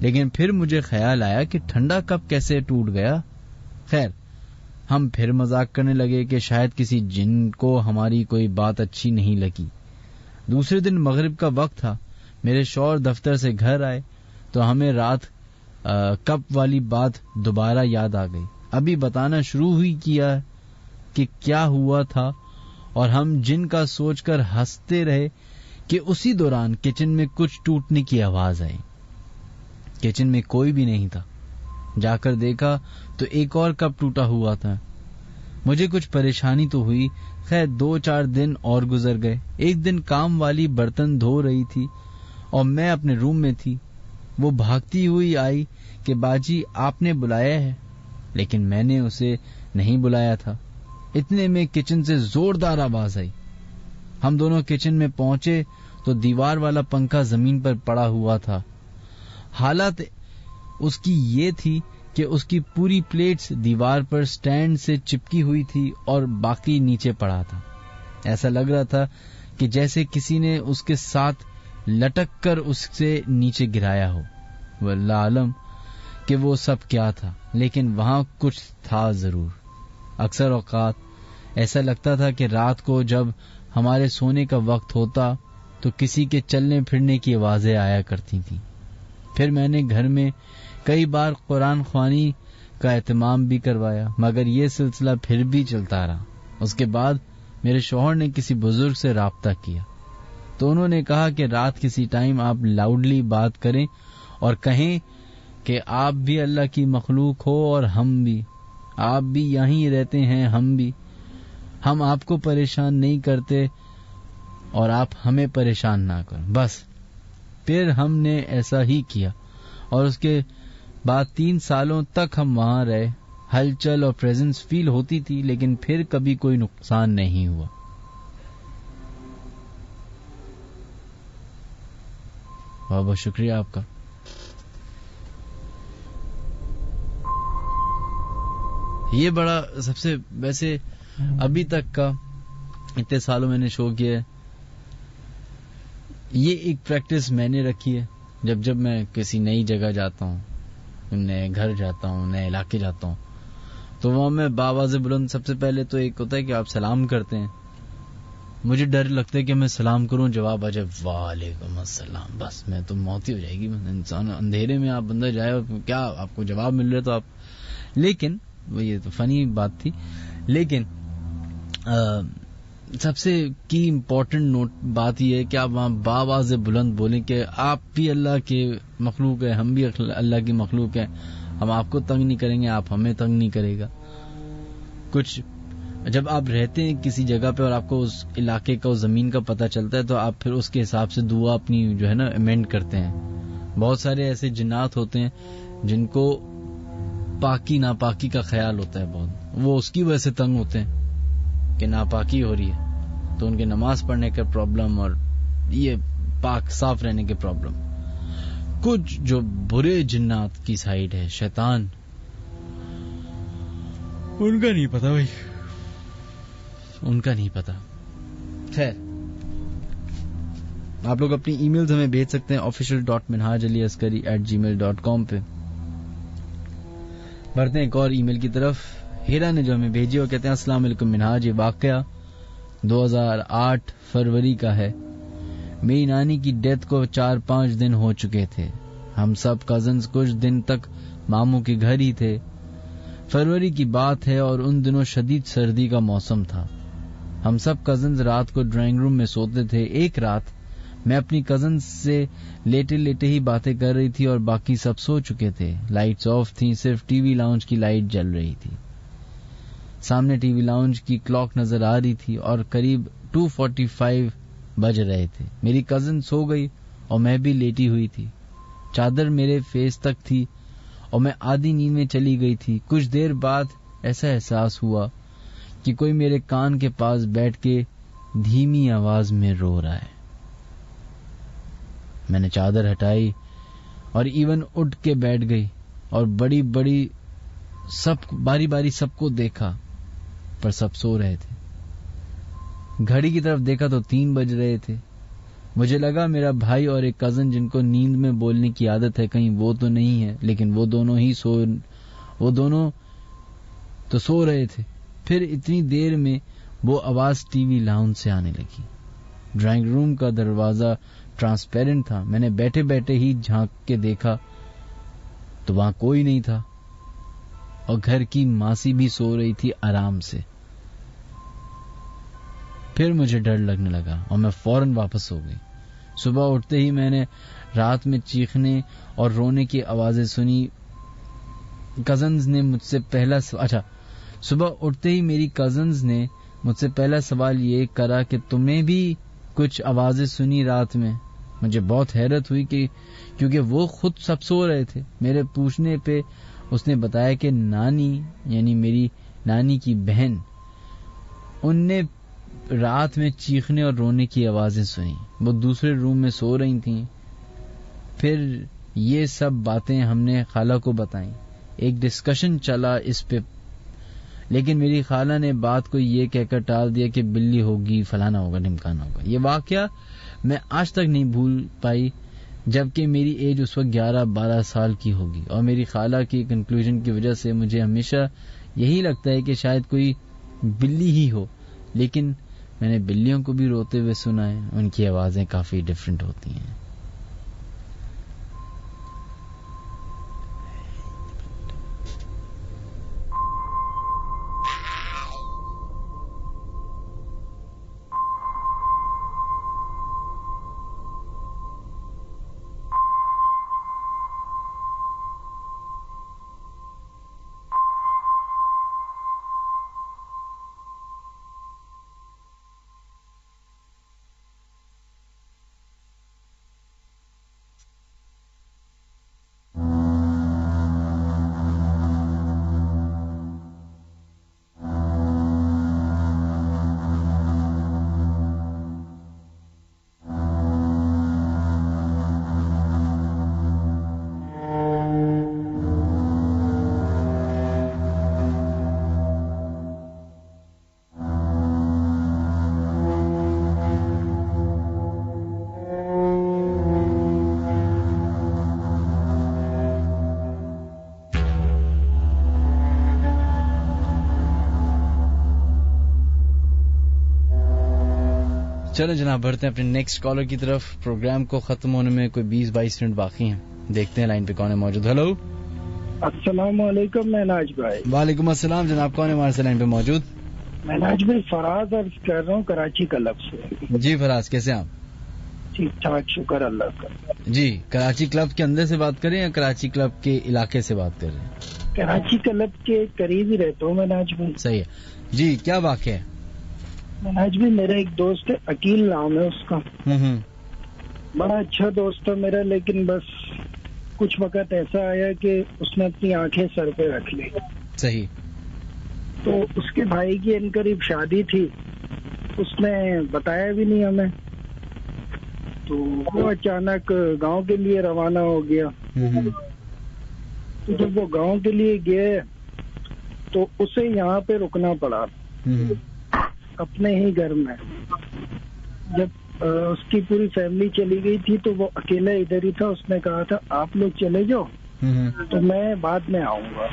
لیکن پھر مجھے خیال آیا کہ ٹھنڈا کپ کیسے ٹوٹ گیا. خیر ہم پھر مذاق کرنے لگے کہ شاید کسی جن کو ہماری کوئی بات اچھی نہیں لگی. دوسرے دن مغرب کا وقت تھا. میرے شوہر دفتر سے گھر آئے تو ہمیں رات کپ والی بات دوبارہ یاد آ گئی. ابھی بتانا شروع ہی کیا کہ کیا ہوا تھا اور ہم جن کا سوچ کر ہنستے رہے کہ اسی دوران کچن میں کچھ ٹوٹنے کی آواز آئی. کچن میں کوئی بھی نہیں تھا. جا کر دیکھا تو ایک اور کپ ٹوٹا ہوا تھا. مجھے کچھ پریشانی تو ہوئی. خیر 2-4 دن اور گزر گئے. ایک دن کام والی برتن دھو رہی تھی اور میں اپنے روم میں تھی. وہ بھاگتی ہوئی آئی کہ باجی آپ نے بلایا ہے، لیکن میں نے اسے نہیں بلایا تھا. اتنے میں کچن سے زوردار آواز آئی. ہم دونوں کچن میں پہنچے تو دیوار والا پنکھا زمین پر پڑا ہوا تھا. حالت اس کی یہ تھی کہ اس کی پوری پلیٹس دیوار پر سٹینڈ سے چپکی ہوئی تھی اور باقی نیچے پڑا تھا. ایسا لگ رہا تھا کہ جیسے کسی نے اس کے ساتھ لٹک کر اس سے نیچے گرایا ہو. واللہ عالم کہ وہ سب کیا تھا، لیکن وہاں کچھ تھا ضرور. اکثر اوقات ایسا لگتا تھا کہ رات کو جب ہمارے سونے کا وقت ہوتا تو کسی کے چلنے پھرنے کی آوازیں آیا کرتی تھیں. پھر میں نے گھر میں کئی بار قرآن خوانی کا اہتمام بھی کروایا، مگر یہ سلسلہ پھر بھی چلتا رہا. اس کے بعد میرے شوہر نے کسی بزرگ سے رابطہ کیا تو انہوں نے کہا کہ رات کسی ٹائم آپ لاؤڈلی بات کریں اور کہیں کہ آپ بھی اللہ کی مخلوق ہو اور ہم بھی، آپ بھی یہیں رہتے ہیں، ہم آپ کو پریشان نہیں کرتے اور آپ ہمیں پریشان نہ کریں. بس پھر ہم نے ایسا ہی کیا اور اس کے بعد 3 سالوں تک ہم وہاں رہے. ہلچل اور پریزنس فیل ہوتی تھی، لیکن پھر کبھی کوئی نقصان نہیں ہوا. بہت بہت شکریہ آپ کا. یہ بڑا سب سے ویسے ابھی تک کا اتنے سالوں میں نے شو کیا ہے، یہ ایک پریکٹس میں نے رکھی ہے. جب میں کسی نئی جگہ جاتا ہوں، نئے گھر جاتا ہوں، نئے علاقے جاتا ہوں، تو وہاں میں باواز بلند سب سے پہلے تو ایک ہوتا ہے کہ آپ سلام کرتے ہیں. مجھے ڈر لگتا ہے کہ میں سلام کروں جواب آ جائے وعلیکم السلام، بس میں تو موت ہی ہو جائے گی. انسان اندھیرے میں آپ بندہ جائے اور کیا آپ کو جواب مل رہا تو آپ، لیکن وہ یہ تو فنی بات تھی. لیکن سب سے کی امپورٹنٹ بات یہ ہے کہ آپ وہاں باواز بلند بولیں کہ آپ بھی اللہ کے مخلوق ہیں، ہم بھی اللہ کی مخلوق ہیں، ہم آپ کو تنگ نہیں کریں گے، آپ ہمیں تنگ نہیں کرے گا. کچھ جب آپ رہتے ہیں کسی جگہ پہ اور آپ کو اس علاقے کا، اس زمین کا پتہ چلتا ہے تو آپ پھر اس کے حساب سے دعا اپنی جو ہے نا امینڈ کرتے ہیں. بہت سارے ایسے جنات ہوتے ہیں جن کو پاکی ناپاکی کا خیال ہوتا ہے بہت، وہ اس کی وجہ سے تنگ ہوتے ہیں کہ ناپاکی ہو رہی ہے تو ان کے نماز پڑھنے کا پرابلم اور یہ پاک صاف رہنے کے پرابلم. کچھ جو برے جنات کی سائیڈ ہے، شیطان، ان کا نہیں پتا بھائی، ان کا نہیں پتا. خیر آپ لوگ اپنی ای میلز ہمیں بھیج سکتے ہیں official.minhajaliaskari@gmail.com پہ. بڑھتے ہیں ایک اور ای میل کی طرف. ہیرا نے جو ہمیں بھیجی وہ کہتے ہیں السلام علیکم منہاج، یہ واقعہ 2008 فروری کا ہے. میری نانی کی ڈیتھ کو 4-5 دن ہو چکے تھے. ہم سب کزنز کچھ دن تک ماموں کے گھر ہی تھے. فروری کی بات ہے اور ان دنوں شدید سردی کا موسم تھا. ہم سب کزنز رات کو ڈرائنگ روم میں سوتے تھے. ایک رات میں اپنی کزن سے لیٹے لیٹے ہی باتیں کر رہی تھی اور باقی سب سو چکے تھے. لائٹس آف تھیں، صرف ٹی وی لاؤنج کی لائٹ جل رہی تھی. سامنے ٹی وی لاؤنج کی کلاک نظر آ رہی تھی اور قریب 2:45 بج رہے تھے. میری کزن سو گئی اور میں بھی لیٹی ہوئی تھی. چادر میرے فیس تک تھی اور میں آدھی نیند میں چلی گئی تھی. کچھ دیر بعد ایسا احساس ہوا کہ کوئی میرے کان کے پاس بیٹھ کے دھیمی آواز میں رو رہا ہے. میں نے چادر ہٹائی اور ایون اٹھ کے بیٹھ گئی اور باری باری سب کو دیکھا پر سب سو رہے تھے. گھڑی کی طرف دیکھا تو 3 بج رہے تھے. مجھے لگا میرا بھائی اور ایک کزن جن کو نیند میں بولنے کی عادت ہے کہیں وہ تو نہیں ہے، لیکن وہ دونوں تو سو رہے تھے. پھر اتنی دیر میں وہ آواز ٹی وی لاؤنج سے آنے لگی. ڈرائنگ روم کا دروازہ ٹرانسپیرنٹ تھا. میں نے بیٹھے بیٹھے ہی جھانک کے دیکھا تو وہاں کوئی نہیں تھا اور گھر کی ماسی بھی سو رہی تھی آرام سے. پھر مجھے ڈر لگنے لگا اور میں فوراً واپس ہو گئی. صبح اٹھتے ہی میں نے رات میں چیخنے اور رونے کی آوازیں سنی. کزنز نے مجھ سے صبح اٹھتے ہی میری کزنز نے مجھ سے پہلا سوال یہ کرا کہ تمہیں بھی کچھ آوازیں سنی رات میں. مجھے بہت حیرت ہوئی کیونکہ وہ خود سب سو رہے تھے. میرے پوچھنے پہ اس نے بتایا کہ نانی یعنی میری نانی کی بہن ان نے رات میں چیخنے اور رونے کی آوازیں سنی. وہ دوسرے روم میں سو رہی تھیں. پھر یہ سب باتیں ہم نے خالہ کو بتائیں. ایک ڈسکشن چلا اس پہ لیکن میری خالہ نے بات کو یہ کہہ کر ٹال دیا کہ بلی ہوگی فلانا ہوگا ڈھمکانا ہوگا. یہ واقعہ میں آج تک نہیں بھول پائی جبکہ میری ایج اس وقت 11-12 سال کی ہوگی. اور میری خالہ کی کنکلوژن کی وجہ سے مجھے ہمیشہ یہی لگتا ہے کہ شاید کوئی بلی ہی ہو. لیکن میں نے بلیوں کو بھی روتے ہوئے سنا ہے. ان کی آوازیں کافی ڈفرینٹ ہوتی ہیں. چلو جناب بڑھتے ہیں اپنے نیکسٹ کالر کی طرف. پروگرام کو ختم ہونے میں کوئی 20-22 منٹ باقی ہیں. دیکھتے ہیں لائن پہ کون ہے موجود. ہلو السلام علیکم مناج بھائی. وعلیکم السلام جناب. کون ہے ہمارے سے لائن پہ موجود؟ مناج بھائی فراز عرض کر رہا ہوں کراچی کلب سے. جی فراز کیسے آپ؟ ٹھیک ٹھاک شکر اللہ کا. جی کراچی کلب کے اندر سے بات کریں یا کراچی کلب کے علاقے سے بات کر رہے ہیں؟ کراچی کلب کے قریب ہی رہتا ہوں مناج بھائی. صحیح ہے. جی کیا واقعہ ہے؟ مناج بھائی میرا ایک دوست ہے عقیل نام ہے اس کا. بڑا اچھا دوست ہے میرا لیکن بس کچھ وقت ایسا آیا کہ اس نے اپنی آنکھیں سر پہ رکھ لی. صحیح. تو اس کے بھائی کی ان قریب شادی تھی. اس نے بتایا بھی نہیں ہمیں. تو وہ اچانک گاؤں کے لیے روانہ ہو گیا. تو جب وہ گاؤں کے لیے گئے تو اسے یہاں پہ رکنا پڑا اپنے ہی گھر میں. جب اس کی پوری فیملی چلی گئی تھی تو وہ اکیلا ادھر ہی تھا. اس نے کہا تھا آپ لوگ چلے جاؤ تو میں بعد میں آؤں گا.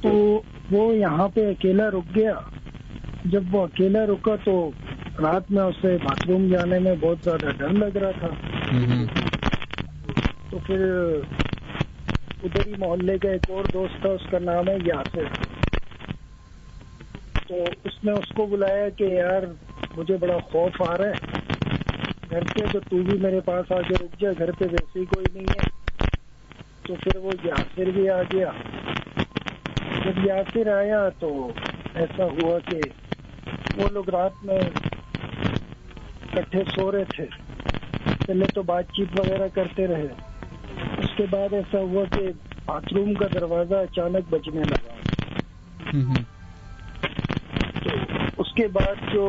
تو وہ یہاں پہ اکیلا رک گیا. جب وہ اکیلا رکا تو رات میں اسے باتھ روم جانے میں بہت زیادہ ڈر لگ رہا تھا. تو پھر ادھر ہی محلے کا ایک اور دوست تھا, اس کا نام ہے یاسر. تو اس نے اس کو بلایا کہ یار مجھے بڑا خوف آ رہا ہے گھر پہ, تو تو بھی میرے پاس آ کے رک جا, گھر پہ ویسے ہی کوئی نہیں ہے. تو پھر وہ یاسر بھی آ گیا. جب یاسر آیا تو ایسا ہوا کہ وہ لوگ رات میں اکٹھے سو رہے تھے. پہلے تو بات چیت وغیرہ کرتے رہے. اس کے بعد ایسا ہوا کہ باتھ روم کا دروازہ اچانک بجنے لگا. اس کے بعد جو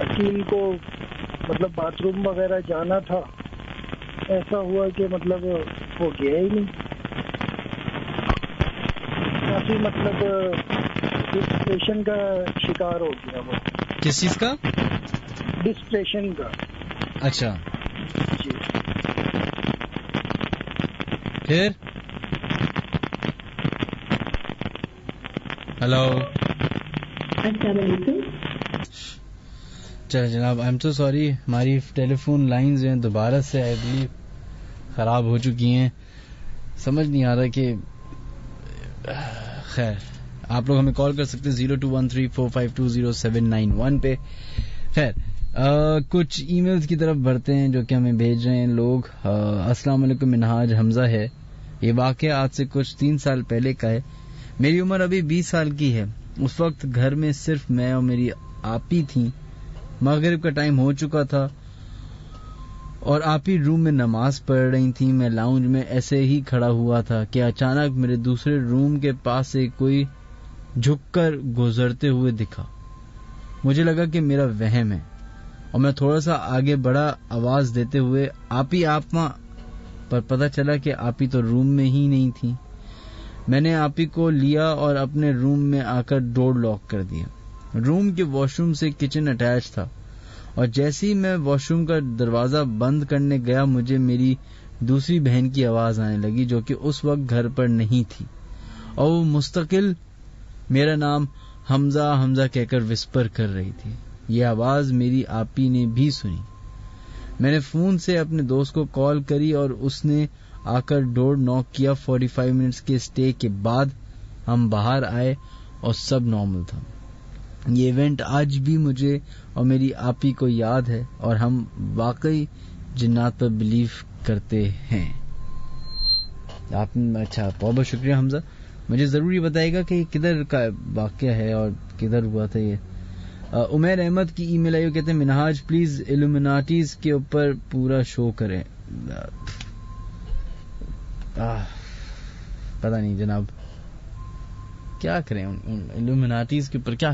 عقیل کو مطلب باتھ روم وغیرہ جانا تھا, ایسا ہوا کہ مطلب وہ گیا ہی نہیں. کافی مطلب ڈسپریشن کا شکار ہو گیا وہ. کس چیز کا؟ ڈسپریشن کا. اچھا جی. پھر ہلو السلام علیکم. چلے جناب آئی ایم سو سوری, ہماری ٹیلی فون لائنز ہیں دوبارہ سے آئی بلیو خراب ہو چکی ہیں. سمجھ نہیں آ رہا کہ خیر آپ لوگ ہمیں کال کر سکتے 0213452071 پہ. خیر کچھ ای میلز کی طرف بڑھتے ہیں جو کہ ہمیں بھیج رہے ہیں لوگ. السلام علیکم، منہاج حمزہ ہے. یہ واقعہ آج سے کچھ 3 سال پہلے کا ہے. میری عمر ابھی 20 سال کی ہے. اس وقت گھر میں صرف میں اور میری آپی تھیں. مغرب کا ٹائم ہو چکا تھا اور آپی روم میں نماز پڑھ رہی تھی. میں لاؤنج میں ایسے ہی کھڑا ہوا تھا کہ اچانک میرے دوسرے روم کے پاس سے کوئی جھک کر گزرتے ہوئے دکھا. مجھے لگا کہ میرا وہم ہے اور میں تھوڑا سا آگے بڑھا آواز دیتے ہوئے آپی آپ ماں، پر پتہ چلا کہ آپی تو روم میں ہی نہیں تھی. میں نے آپی کو لیا اور اپنے روم میں آ کر ڈور لاک کر دیا. روم کے واش روم سے کچن اٹیچ تھا اور جیسے ہی میں واش روم کا دروازہ بند کرنے گیا مجھے میری دوسری بہن کی آواز آنے لگی جو کہ اس وقت گھر پر نہیں تھی اور وہ مستقل میرا نام حمزہ حمزہ کہہ کر وسپر کر رہی تھی. یہ آواز میری آپی نے بھی سنی. میں نے فون سے اپنے دوست کو کال کری اور اس نے آ کر ڈور ناک کیا. 45 منٹس کے اسٹے کے بعد ہم باہر آئے اور سب نارمل تھا. یہ ایونٹ آج بھی مجھے اور میری آپی کو یاد ہے اور ہم واقعی جنات پر بلیو کرتے ہیں. اچھا بہت بہت شکریہ حمزہ. مجھے ضروری بتائے گا کہ یہ کدھر کا واقعہ ہے اور کدھر ہوا تھا یہ. عمیر احمد کی ای میل آئی، کہتے ہیں منہاج پلیز ایلومیناٹیز کے اوپر پورا شو کریں. پتہ نہیں جناب کیا کریں ایلومیناٹیز کے اوپر. کیا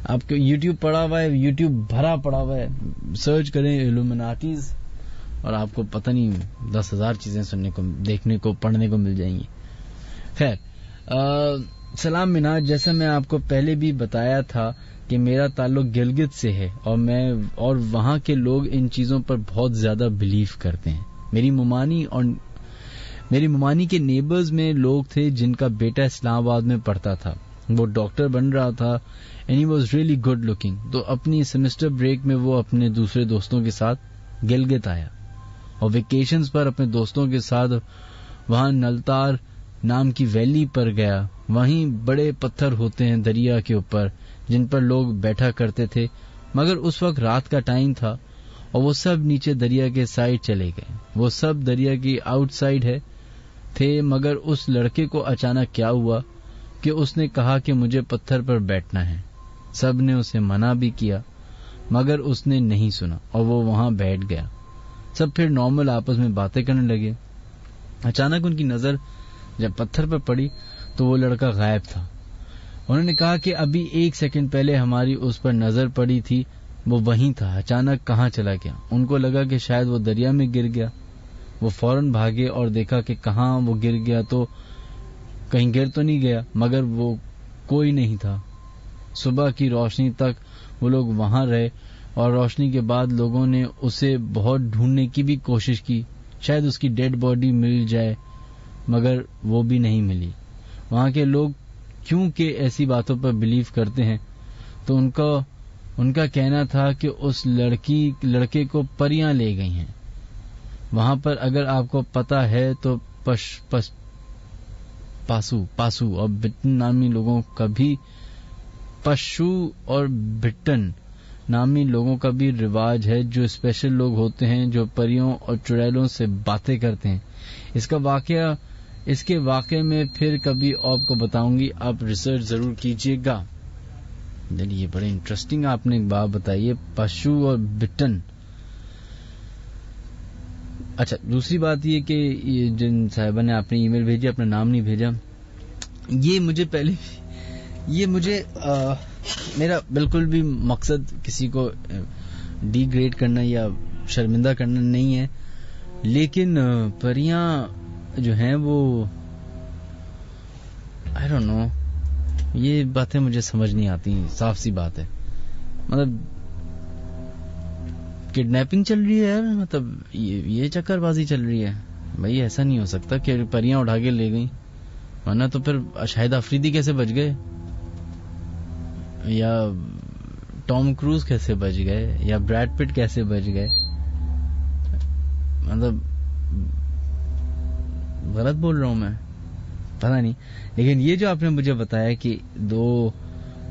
آپ کو یوٹیوب پڑا ہوا ہے، یوٹیوب بھرا پڑا ہوا ہے، سرچ کریں ایلومیناٹیز اور آپ کو پتہ نہیں 10,000 چیزیں سننے کو، دیکھنے کو، پڑھنے کو مل جائیں گی. خیر سلام مناج، جیسا میں آپ کو پہلے بھی بتایا تھا کہ میرا تعلق گلگت سے ہے اور وہاں کے لوگ ان چیزوں پر بہت زیادہ بلیو کرتے ہیں. میری ممانی کے نیبرز میں لوگ تھے جن کا بیٹا اسلام آباد میں پڑھتا تھا. وہ ڈاکٹر بن رہا تھا and he was really good looking. تو اپنی سیمسٹر بریک میں وہ اپنے دوسرے دوستوں کے ساتھ گلگت آیا اور ویکیشنز پر اپنے دوستوں کے ساتھ وہاں نلتار نام کی ویلی پر گیا. وہیں بڑے پتھر ہوتے ہیں دریا کے اوپر جن پر لوگ بیٹھا کرتے تھے، مگر اس وقت رات کا ٹائم تھا اور وہ سب نیچے دریا کے سائڈ چلے گئے. وہ سب دریا کی آؤٹ سائڈ تھے، مگر اس لڑکے کو اچانک کیا ہوا کہ اس نے کہا کہ مجھے پتھر پر بیٹھنا ہے. سب نے اسے منع بھی کیا مگر اس نے نہیں سنا اور وہ وہاں بیٹھ گیا. سب پھر نارمل آپس میں باتیں کرنے لگے. اچانک ان کی نظر جب پتھر پر پڑی تو وہ لڑکا غائب تھا. انہوں نے کہا کہ ابھی 1 سیکنڈ پہلے ہماری اس پر نظر پڑی تھی، وہ وہیں تھا، اچانک کہاں چلا گیا. ان کو لگا کہ شاید وہ دریا میں گر گیا. وہ فوراً بھاگے اور دیکھا کہ کہاں وہ گر گیا، تو کہیں گر تو نہیں گیا، مگر وہ کوئی نہیں تھا. صبح کی روشنی تک وہ لوگ وہاں رہے اور روشنی کے بعد لوگوں نے اسے بہت ڈھونڈنے کی بھی کوشش کی، شاید اس کی ڈیڈ باڈی مل جائے، مگر وہ بھی نہیں ملی. وہاں کے لوگ کیونکہ ایسی باتوں پر بلیو کرتے ہیں تو ان کا کہنا تھا کہ اس لڑکے کو پریاں لے گئی ہیں. وہاں پر اگر آپ کو پتا ہے تو پاسو اور بٹن نامی لوگوں کا بھی کا بھی رواج ہے، جو اسپیشل لوگ ہوتے ہیں جو پریوں اور چڑیلوں سے باتیں کرتے ہیں. اس کے واقعے میں پھر کبھی آپ کو بتاؤں گی، آپ ریسرچ ضرور کیجیے گا. یہ بڑے انٹرسٹنگ آپ نے ایک بات بتائی ہے، پشو اور بٹن. اچھا دوسری بات یہ کہ یہ جن صاحبہ نے آپ نے ای میل بھیجی، اپنا نام نہیں بھیجا. میرا بالکل بھی مقصد کسی کو ڈی گریڈ کرنا یا شرمندہ کرنا نہیں ہے، لیکن پریاں جو ہیں وہ آئی ڈونٹ نو، یہ باتیں مجھے سمجھ نہیں آتی. صاف سی بات ہے، مطلب کڈنیپنگ چل رہی ہے، مطلب یہ چکر بازی چل رہی ہے. بھائی ایسا نہیں ہو سکتا کہ پریاں اٹھا کے لے گئیں، ورنہ تو پھر شاہد آفریدی کیسے بچ گئے، یا ٹام کروز کیسے بچ گئے، یا بریڈ پٹ کیسے بچ گئے. مطلب غلط بول رہا ہوں میں، پتہ نہیں. لیکن یہ جو آپ نے مجھے بتایا کہ 2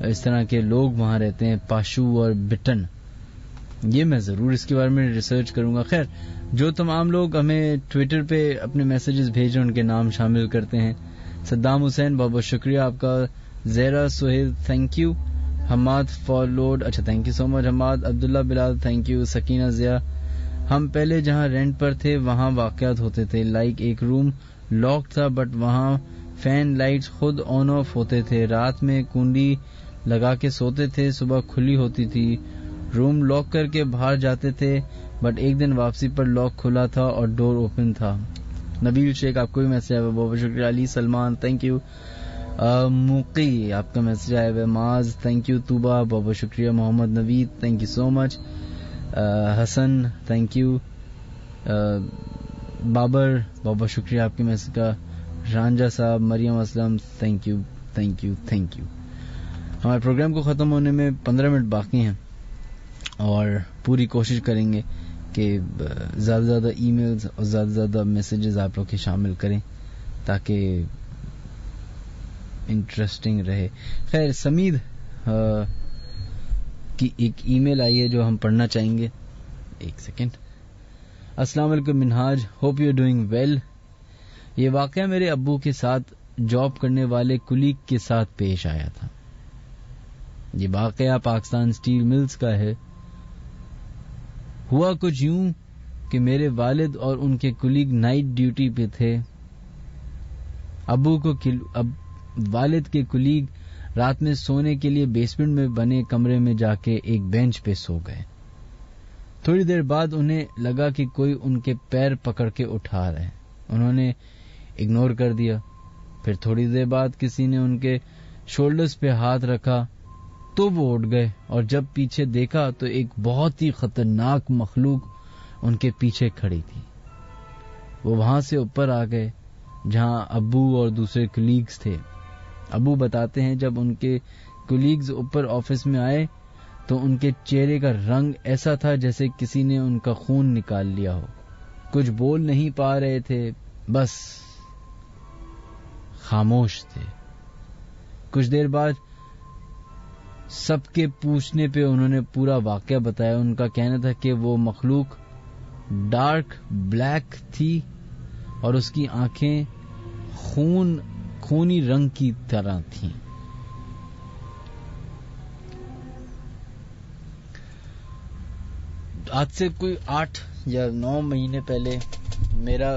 اس طرح کے لوگ وہاں رہتے ہیں, پاشو اور بٹن, یہ میں ضرور اس کے بارے میں ریسرچ کروں گا. خیر, جو تمام لوگ ہمیں ٹویٹر پہ اپنے میسیجز بھیج رہے ہیں ان کے نام شامل کرتے ہیں. صدام حسین, بہت بہت شکریہ آپ کا. Zara Sohail, thank you. Hammad followed, اچھا thank you so much Hammad. Abdullah Bilal, thank you. Sakina Zia, ہم پہلے جہاں رینٹ پر تھے وہاں واقعات ہوتے تھے, لائک ایک روم لاک تھا بٹ وہاں فین لائٹس خود آن آف ہوتے تھے, رات میں کنڈی لگا کے سوتے تھے, صبح کھلی ہوتی تھی, روم لاک کر کے باہر جاتے تھے بٹ ایک دن واپسی پر لاک کھلا تھا اور ڈور اوپن تھا. نبیل شیخ, آپ کو بھی میسج آیا ہوا, بہت شکریہ. Ali Salman, thank you. موقی, آپ کا میسج آیا ہوا. Muaz, thank you. توبہ, بہت بہت شکریہ. Muhammad Naveed, thank you so much. Hassan, thank you. Babar, بہت بہت شکریہ آپ کے میسج کا. Ranja Sahib, Maryam Aslam, thank you thank you thank you. ہمارے پروگرام کو ختم ہونے میں 15 منٹ باقی ہیں اور پوری کوشش کریں گے کہ زیادہ سے زیادہ ای میلز اور زیادہ سے زیادہ میسیجز آپ لوگ کے شامل کریں تاکہ انٹرسٹنگ رہے. خیر, سمید کی ایک ای میل آئی ہے جو ہم پڑھنا چاہیں گے. ایک سیکنڈ. السلام علیکم منہاج, ہوپ یو ڈوئنگ ویل. یہ واقعہ میرے ابو کے ساتھ جاب کرنے والے کلیگ کے ساتھ پیش آیا تھا. یہ واقعہ پاکستان اسٹیل ملز کا ہے. ہوا کچھ یوں کہ میرے والد اور ان کے کلیگ نائٹ ڈیوٹی پہ تھے. والد کے کلیگ رات میں سونے کے لیے بیسمنٹ میں بنے کمرے میں جا کے ایک بینچ پہ سو گئے. تھوڑی دیر بعد انہیں لگا کہ کوئی ان کے پیر پکڑ کے اٹھا رہا ہے. انہوں نے اگنور کر دیا. پھر تھوڑی دیر بعد کسی نے ان کے شولڈرز پہ ہاتھ رکھا تو وہ اٹھ گئے اور جب پیچھے دیکھا تو ایک بہت ہی خطرناک مخلوق ان کے پیچھے کھڑی تھی. وہ وہاں سے اوپر آ گئے جہاں ابو اور دوسرے کلیگز تھے. ابو بتاتے ہیں جب ان کے کلیگز اوپر آفس میں آئے تو ان کے چہرے کا رنگ ایسا تھا جیسے کسی نے ان کا خون نکال لیا ہو. کچھ بول نہیں پا رہے تھے, بس خاموش تھے. کچھ دیر بعد سب کے پوچھنے پہ انہوں نے پورا واقعہ بتایا. ان کا کہنا تھا کہ وہ مخلوق ڈارک بلیک تھی اور اس کی آنکھیں خونی رنگ کی طرح تھیں. آج سے کوئی 8 یا 9 مہینے پہلے میرا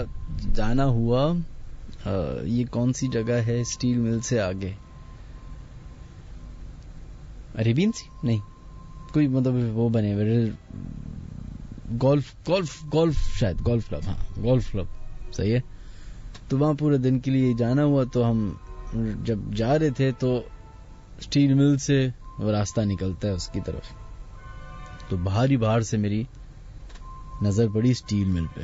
جانا ہوا. یہ کون سی جگہ ہے اسٹیل مل سے آگے, ریبین سی نہیں, کوئی مطلب وہ بنے ہوئے گولف شاید گولف کلب, ہاں گولف کلب صحیح ہے. تو وہاں پورے دن کے لیے جانا ہوا. تو ہم جب جا رہے تھے تو اسٹیل مل سے وہ راستہ نکلتا ہے اس کی طرف, تو باہر سے میری نظر پڑی اسٹیل مل پہ.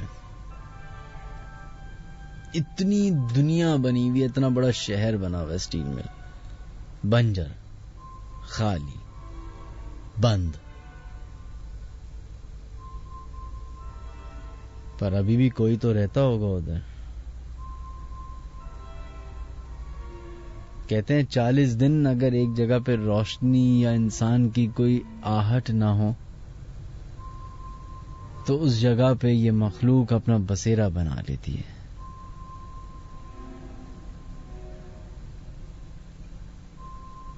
اتنی دنیا بنی ہوئی, اتنا بڑا شہر بنا ہوا ہے اسٹیل مل, بنجر, خالی, بند. پر ابھی بھی کوئی تو رہتا ہوگا ادھر. کہتے ہیں 40 دن اگر ایک جگہ پہ روشنی یا انسان کی کوئی آہٹ نہ ہو تو اس جگہ پہ یہ مخلوق اپنا بسیرا بنا لیتی ہے.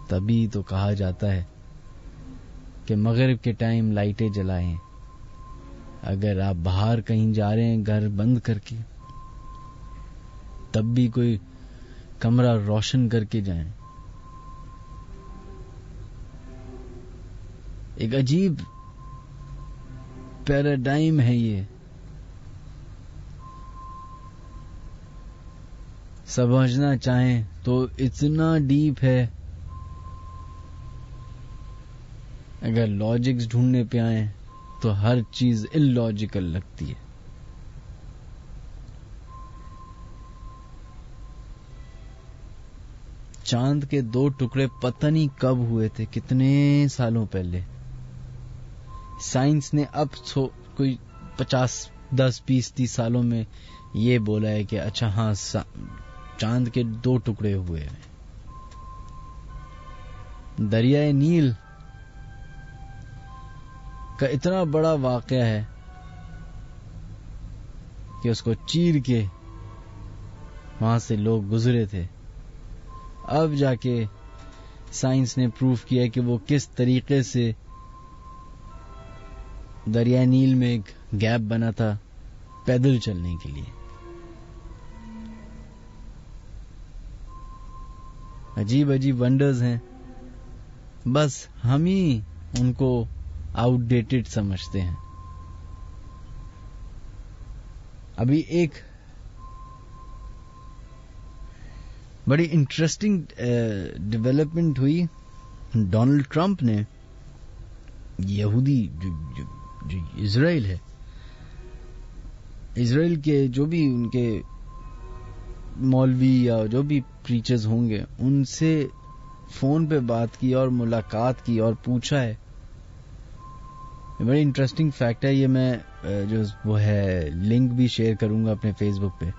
تبھی تو کہا جاتا ہے کہ مغرب کے ٹائم لائٹیں جلائیں. اگر آپ باہر کہیں جا رہے ہیں گھر بند کر کے, تب بھی کوئی کمرہ روشن کر کے جائیں. ایک عجیب پیراڈائم ہے یہ. سمجھنا چاہیں تو اتنا ڈیپ ہے. اگر لاجکس ڈھونڈنے پہ آئیں تو ہر چیز اللاجیکل لگتی ہے. چاند کے 2 ٹکڑے پتہ نہیں کب ہوئے تھے, کتنے سالوں پہلے. سائنس نے اب کوئی 50, 10, 20, 30 سالوں میں یہ بولا ہے کہ اچھا ہاں چاند کے 2 ٹکڑے ہوئے ہیں. دریائے نیل کا اتنا بڑا واقعہ ہے کہ اس کو چیر کے وہاں سے لوگ گزرے تھے. اب جا کے سائنس نے پروف کیا کہ وہ کس طریقے سے دریائے نیل میں ایک گیپ بنا تھا پیدل چلنے کے لیے. عجیب عجیب ونڈرز ہیں, بس ہم ہی ان کو آؤٹ ڈیٹڈ سمجھتے ہیں. ابھی ایک بڑی انٹرسٹنگ ڈیولپمنٹ ہوئی. ڈونلڈ ٹرمپ نے, یہودی جو اسرائیل ہے, اسرائیل کے جو بھی ان کے مولوی یا جو بھی پریچرز ہوں گے, ان سے فون پہ بات کی اور ملاقات کی اور پوچھا ہے. بڑی انٹرسٹنگ فیکٹ ہے یہ, میں جو وہ ہے لنک بھی شیئر کروں گا اپنے فیس بک پہ,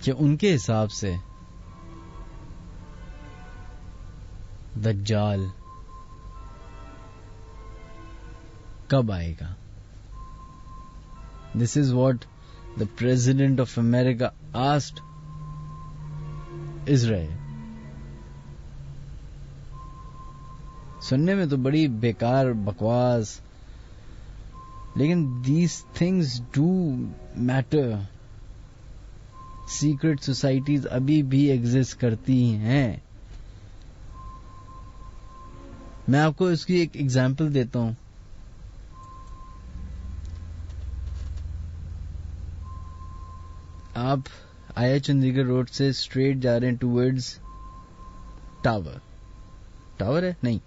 کہ ان کے حساب سے دجال کب آئے گا. This is what the president of America asked Israel. سننے میں تو بڑی بیکار بکواس, لیکن these things do matter. Secret societies ابھی بھی ایگزسٹ کرتی ہیں. میں آپ کو اس کی ایک ایگزامپل دیتا ہوں. آپ آیا چندی گڑھ روڈ سے اسٹریٹ جا رہے ہیں ٹوورڈز ٹاور ہے نہیں,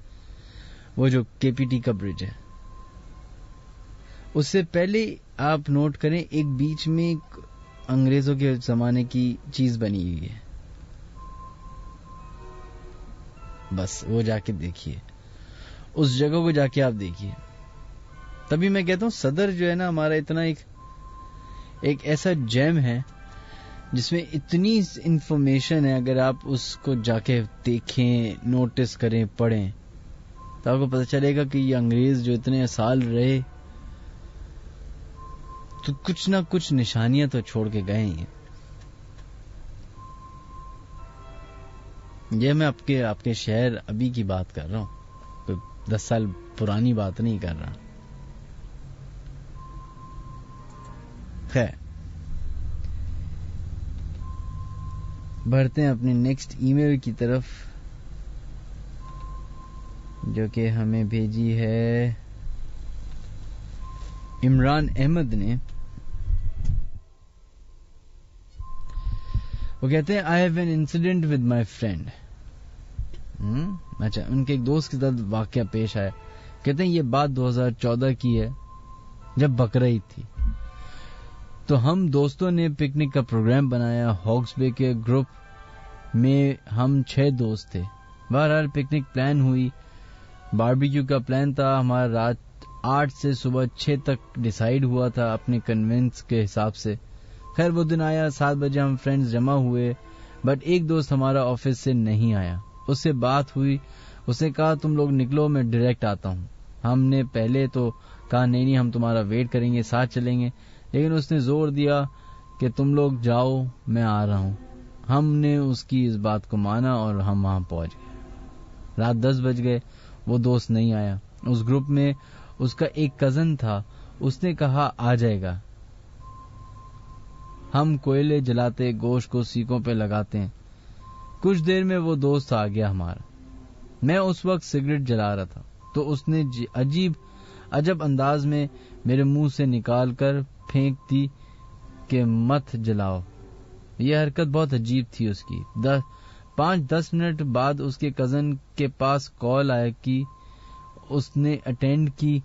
وہ جو کے پی ٹی کا برج ہے, اس سے پہلے آپ نوٹ کریں ایک بیچ میں ایک انگریزوں کے زمانے کی چیز بنی ہوئی ہے. بس وہ جا کے دیکھیے, اس جگہ کو جا کے آپ دیکھیے. تبھی میں کہتا ہوں صدر جو ہے نا ہمارا اتنا ایک ایسا جیم ہے جس میں اتنی انفارمیشن ہے. اگر آپ اس کو جا کے دیکھیں, نوٹس کریں, پڑھیں, تو آپ کو پتہ چلے گا کہ یہ انگریز جو اتنے سال رہے تو کچھ نہ کچھ نشانیاں تو چھوڑ کے گئے ہیں. یہ میں آپ کے شہر ابھی کی بات کر رہا ہوں, کوئی 10 سال پرانی بات نہیں کر رہا. خیر, بڑھتے ہیں اپنی نیکسٹ ای میل کی طرف, جو کہ ہمیں بھیجی ہے عمران احمد نے. وہ کہتے ہیں I have an incident with my friend. اچھا, ان کے ایک دوست کے ساتھ واقعہ پیش آیا. کہتے ہیں یہ بات 2014 کی ہے جب بقرعید تھی. تو ہم دوستوں نے پکنک کا پروگرام بنایا. ہاکس بے کے گروپ میں ہم 6 دوست تھے. بہرحال پکنک پلان ہوئی. باربیکیو کا پلان تھا ہمارا رات 8 سے صبح 6 تک ڈیسائیڈ ہوا تھا اپنے کنوینس کے حساب سے. خیر وہ دن آیا, 7 بجے ہم فرینڈز جمع ہوئے, بٹ ایک دوست ہمارا آفس سے نہیں آیا. اس سے بات ہوئی, اس نے کہا تم لوگ نکلو, میں ڈائریکٹ آتا ہوں. ہم نے پہلے تو کہا نہیں ہم تمہارا ویٹ کریں گے, ساتھ چلیں گے, لیکن اس نے زور دیا کہ تم لوگ جاؤ, میں آ رہا ہوں. ہم نے اس کی اس بات کو مانا اور ہم وہاں پہنچ گئے. رات 10 بج گئے, وہ دوست نہیں آیا. اس گروپ میں اس کا ایک کزن تھا, اس نے کہا آ جائے گا. ہم کوئلے جلاتے, گوشت کو سیکوں پہ لگاتے ہیں. کچھ دیر میں وہ دوست آ گیا ہمارا. میں اس وقت سگریٹ جلا رہا تھا, تو اس نے عجب انداز میں میرے منہ سے نکال کر پھینک دی کہ مت جلاؤ. یہ حرکت بہت عجیب تھی اس کی. 5-10 منٹ بعد اس کے کزن کے پاس کال آیا کہ اس نے اٹینڈ کی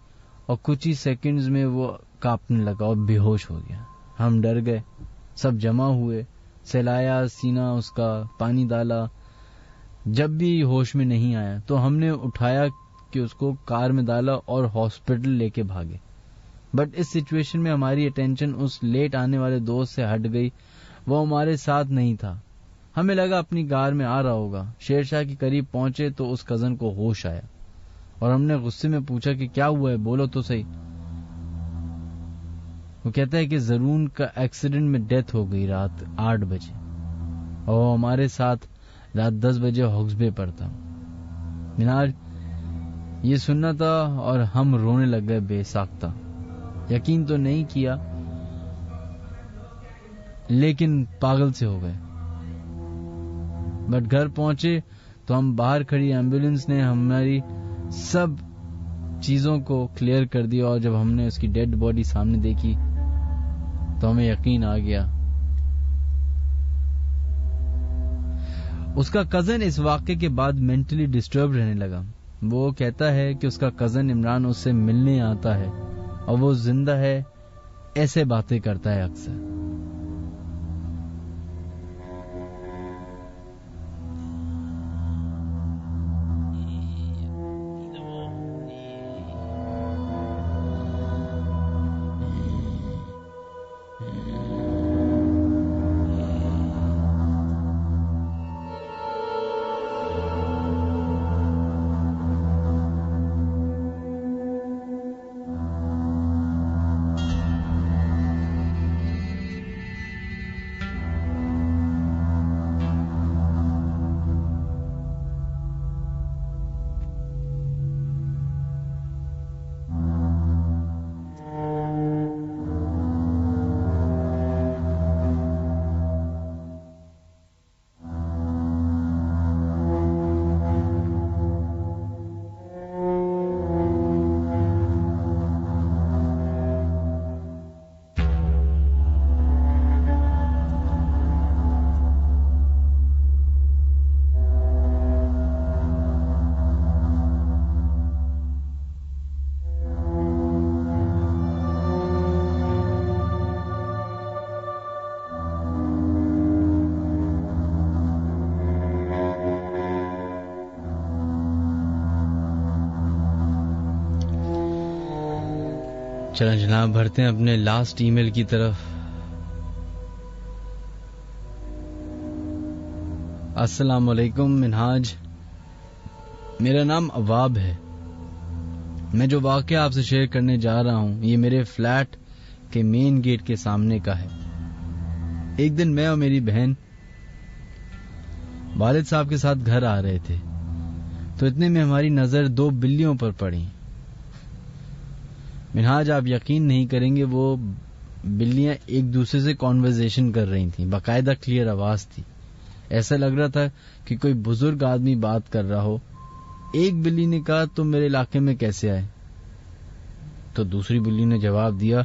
اور کچھ ہی سیکنڈز میں وہ کانپنے لگا اور بے ہوش ہو گیا. ہم ڈر گئے, سب جمع ہوئے, سلایا سینہ اس کا, پانی ڈالا. جب بھی ہوش میں نہیں آیا تو ہم نے اٹھایا کہ اس کو کار میں ڈالا اور ہاسپٹل لے کے بھاگے. بٹ اس سچویشن میں ہماری اٹینشن اس لیٹ آنے والے دوست سے ہٹ گئی. وہ ہمارے ساتھ نہیں تھا. ہمیں لگا اپنی کار میں آ رہا ہوگا. شیر شاہ کے قریب پہنچے تو اس کزن کو ہوش آیا اور ہم نے غصے میں پوچھا کہ کیا ہوا ہے, بولو تو صحیح. وہ کہتا ہے کہ زرون کا ایکسیڈنٹ میں ڈیتھ ہو گئی رات 8 بجے اور وہ ہمارے ساتھ رات 10 بجے ہاکس بے پر تھا. مناج یہ سننا تھا اور ہم رونے لگ گئے بے ساختہ. یقین تو نہیں کیا لیکن پاگل سے ہو گئے. بٹ گھر پہنچے تو ہم باہر کھڑی ایمبولینس نے ہماری سب چیزوں کو کلیئر کر دیا اور جب ہم نے اس کی ڈیڈ باڈی سامنے دیکھی تو ہمیں یقین آ گیا. اس کا کزن اس واقعے کے بعد مینٹلی ڈسٹرب رہنے لگا. وہ کہتا ہے کہ اس کا کزن عمران اس سے ملنے آتا ہے اور وہ زندہ ہے, ایسے باتیں کرتا ہے اکثر. چلیں جناب بڑھتے ہیں اپنے لاسٹ ای میل کی طرف. السلام علیکم منہاج, میرا نام عواب ہے. میں جو واقعہ آپ سے شیئر کرنے جا رہا ہوں یہ میرے فلیٹ کے مین گیٹ کے سامنے کا ہے. ایک دن میں اور میری بہن والد صاحب کے ساتھ گھر آ رہے تھے تو اتنے میں ہماری نظر 2 بلیوں پر پڑی. منہاج آپ یقین نہیں کریں گے, وہ بلیاں ایک دوسرے سے کانورزیشن کر رہی تھیں, باقاعدہ کلیئر آواز تھی. ایسا لگ رہا تھا کہ کوئی بزرگ آدمی بات کر رہا ہو. ایک بلی نے کہا تم میرے علاقے میں کیسے آئے, تو دوسری بلی نے جواب دیا,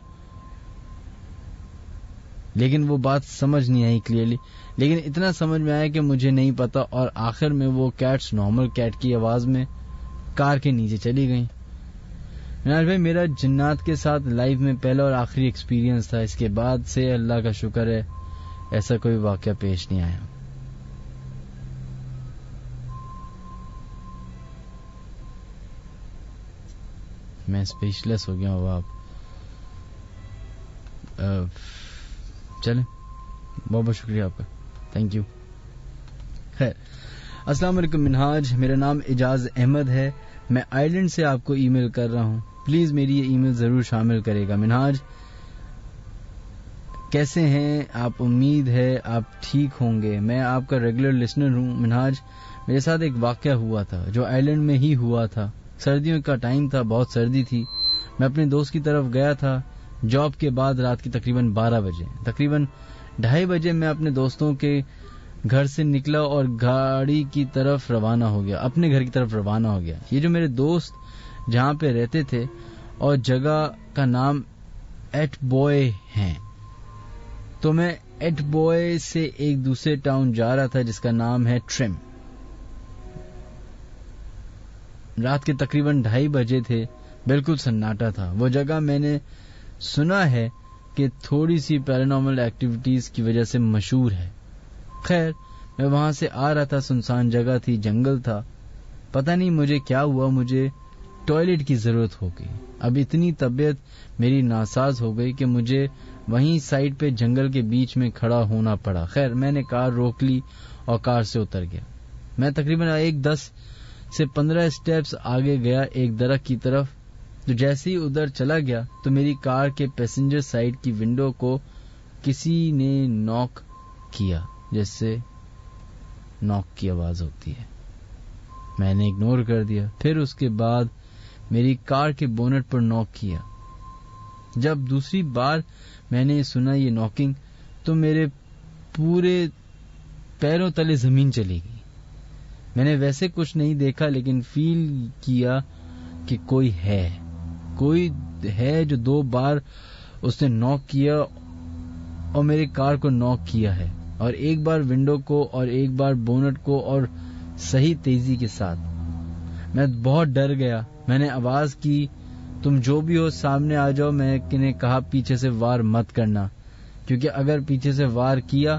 لیکن وہ بات سمجھ نہیں آئی کلیئرلی, لیکن اتنا سمجھ میں آیا کہ مجھے نہیں پتا, اور آخر میں وہ کیٹس نارمل کیٹ کی آواز میں کار کے نیچے چلی گئیں. مناج بھائی میرا جنات کے ساتھ لائف میں پہلا اور آخری ایکسپیرینس تھا. اس کے بعد سے اللہ کا شکر ہے ایسا کوئی واقعہ پیش نہیں آیا. میں اسپیشلس ہو گیا ہوں. آپ چلیں, بہت بہت شکریہ آپ کا, تھینک یو. خیر, السلام علیکم منہاج, میرا نام اعجاز احمد ہے. میں آئرلینڈ سے آپ کو ای میل کر رہا ہوں. پلیز میری یہ ای میل ضرور شامل کرے گا. منہاج کیسے ہیں آپ؟ امید ہے آپ ٹھیک ہوں گے. میں آپ کا ریگولر لسنر ہوں. منہاج میرے ساتھ ایک واقعہ ہوا تھا جو آئرلینڈ میں ہی ہوا تھا. سردیوں کا ٹائم تھا, بہت سردی تھی. میں اپنے دوست کی طرف گیا تھا جاب کے بعد رات کی تقریباً 12 بجے. تقریباً 2:30 بجے میں اپنے دوستوں کے گھر سے نکلا اور گاڑی کی طرف روانہ ہو گیا, اپنے گھر کی طرف روانہ ہو گیا. یہ جو میرے دوست جہاں پہ رہتے تھے اور جگہ کا نام ایٹ بوئے ہیں, تو میں ایٹ بوئے سے ایک دوسرے ٹاؤن جا رہا تھا جس کا نام ہے ٹرم. رات کے تقریباً 2:30 بجے تھے, بالکل سناٹا تھا. وہ جگہ میں نے سنا ہے کہ تھوڑی سی پیرانارمل ایکٹیویٹیز کی وجہ سے مشہور ہے. خیر میں وہاں سے آ رہا تھا, سنسان جگہ تھی, جنگل تھا. پتہ نہیں مجھے کیا ہوا, مجھے ٹوائلٹ کی ضرورت ہو گئی. اب اتنی طبیعت میری ناساز ہو گئی کہ مجھے وہیں سائڈ پہ جنگل کے بیچ میں کھڑا ہونا پڑا. خیر میں نے کار روک لی اور کار سے اتر گیا. میں تقریباً 10 سے 15 اسٹیپس آگے گیا ایک درخت کی طرف. تو جیسے ہی ادھر چلا گیا تو میری کار کے پیسنجر سائڈ کی ونڈو کو کسی نے ناک کیا, جیسے ناک کی آواز ہوتی ہے. میں نے اگنور کر دیا. پھر اس کے بعد میری کار کے بونٹ پر ناک کیا. جب دوسری بار میں نے سنا یہ ناکنگ تو میرے پورے پیروں تلے زمین چلی گئی. میں نے ویسے کچھ نہیں دیکھا لیکن فیل کیا کہ کوئی ہے جو 2 بار اس نے ناک کیا اور میری کار کو ناک کیا ہے, اور ایک بار ونڈو کو اور ایک بار بونٹ کو, اور صحیح تیزی کے ساتھ. میں بہت ڈر گیا. میں نے آواز کی تم جو بھی ہو سامنے آ جاؤ. میں نے کہا پیچھے سے وار مت کرنا, کیونکہ اگر پیچھے سے وار کیا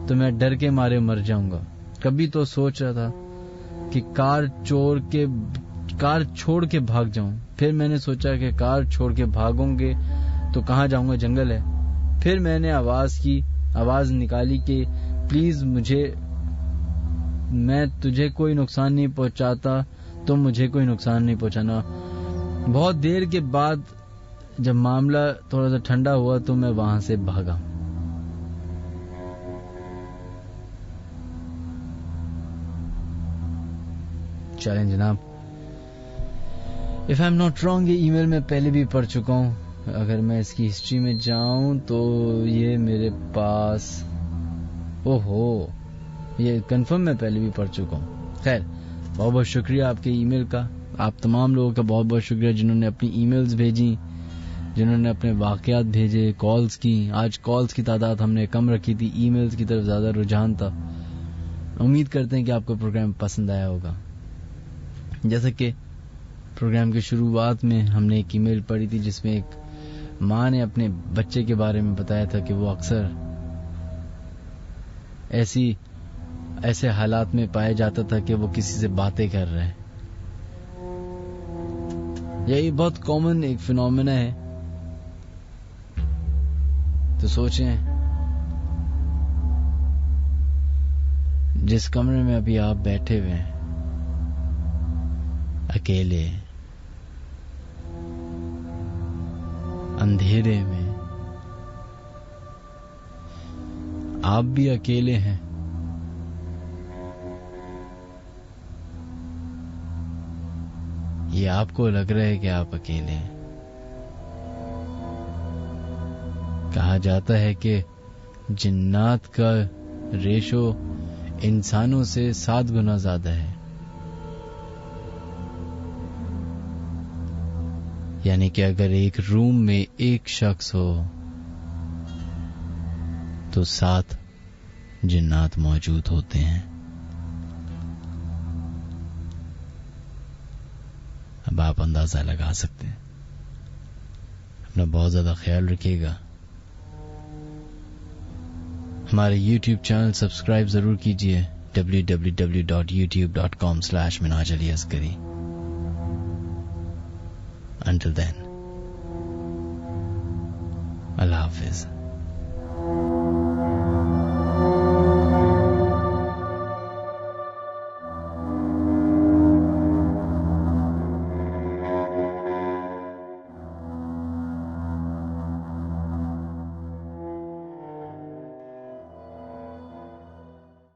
تو میں ڈر کے مارے مر جاؤں گا. کبھی تو سوچ رہا تھا کہ کار چھوڑ کے بھاگ جاؤں. پھر میں نے سوچا کہ کار چھوڑ کے بھاگوں گے تو کہاں جاؤں گا, جنگل ہے. پھر میں نے آواز نکالی کہ پلیز میں تجھے کوئی نقصان نہیں پہنچاتا, تم مجھے کوئی نقصان نہیں پہنچانا. بہت دیر کے بعد جب معاملہ تھوڑا سا ٹھنڈا ہوا تو میں وہاں سے بھاگا. چلیں جناب, if I am not wrong یہ ای میل میں پہلے بھی پڑھ چکا ہوں. اگر میں اس کی ہسٹری میں جاؤں تو یہ میرے پاس یہ کنفرم میں پہلے بھی پڑھ چکا ہوں. خیر بہت بہت شکریہ آپ کے ای میل کا. آپ تمام لوگوں کا بہت بہت شکریہ جنہوں نے اپنی ای میلز بھیجی, جنہوں نے اپنے واقعات بھیجے, کالز کی. آج کالز کی تعداد ہم نے کم رکھی تھی, ای میلز کی طرف زیادہ رجحان تھا. امید کرتے ہیں کہ آپ کو پروگرام پسند آیا ہوگا. جیسا کہ پروگرام کی شروعات میں ہم نے ایک ای میل پڑھی تھی جس میں ایک ماں نے اپنے بچے کے بارے میں بتایا تھا کہ وہ اکثر ایسے حالات میں پایا جاتا تھا کہ وہ کسی سے باتیں کر رہے ہیں. یہ بہت کامن ایک فینومینا ہے. تو سوچیں جس کمرے میں ابھی آپ بیٹھے ہوئے ہیں اکیلے اندھیرے میں, آپ بھی اکیلے ہیں. یہ آپ کو لگ رہا ہے کہ آپ اکیلے ہیں. کہا جاتا ہے کہ جنات کا ریشو انسانوں سے 7 گنا زیادہ ہے. یعنی کہ اگر ایک روم میں ایک شخص ہو تو 7 جنات موجود ہوتے ہیں. اب آپ اندازہ لگا سکتے ہیں. اپنا بہت زیادہ خیال رکھیے گا. ہمارے یوٹیوب چینل سبسکرائب ضرور کیجیے www.youtube.com/منہاج علی Asghari. Until then, Allah Hafiz.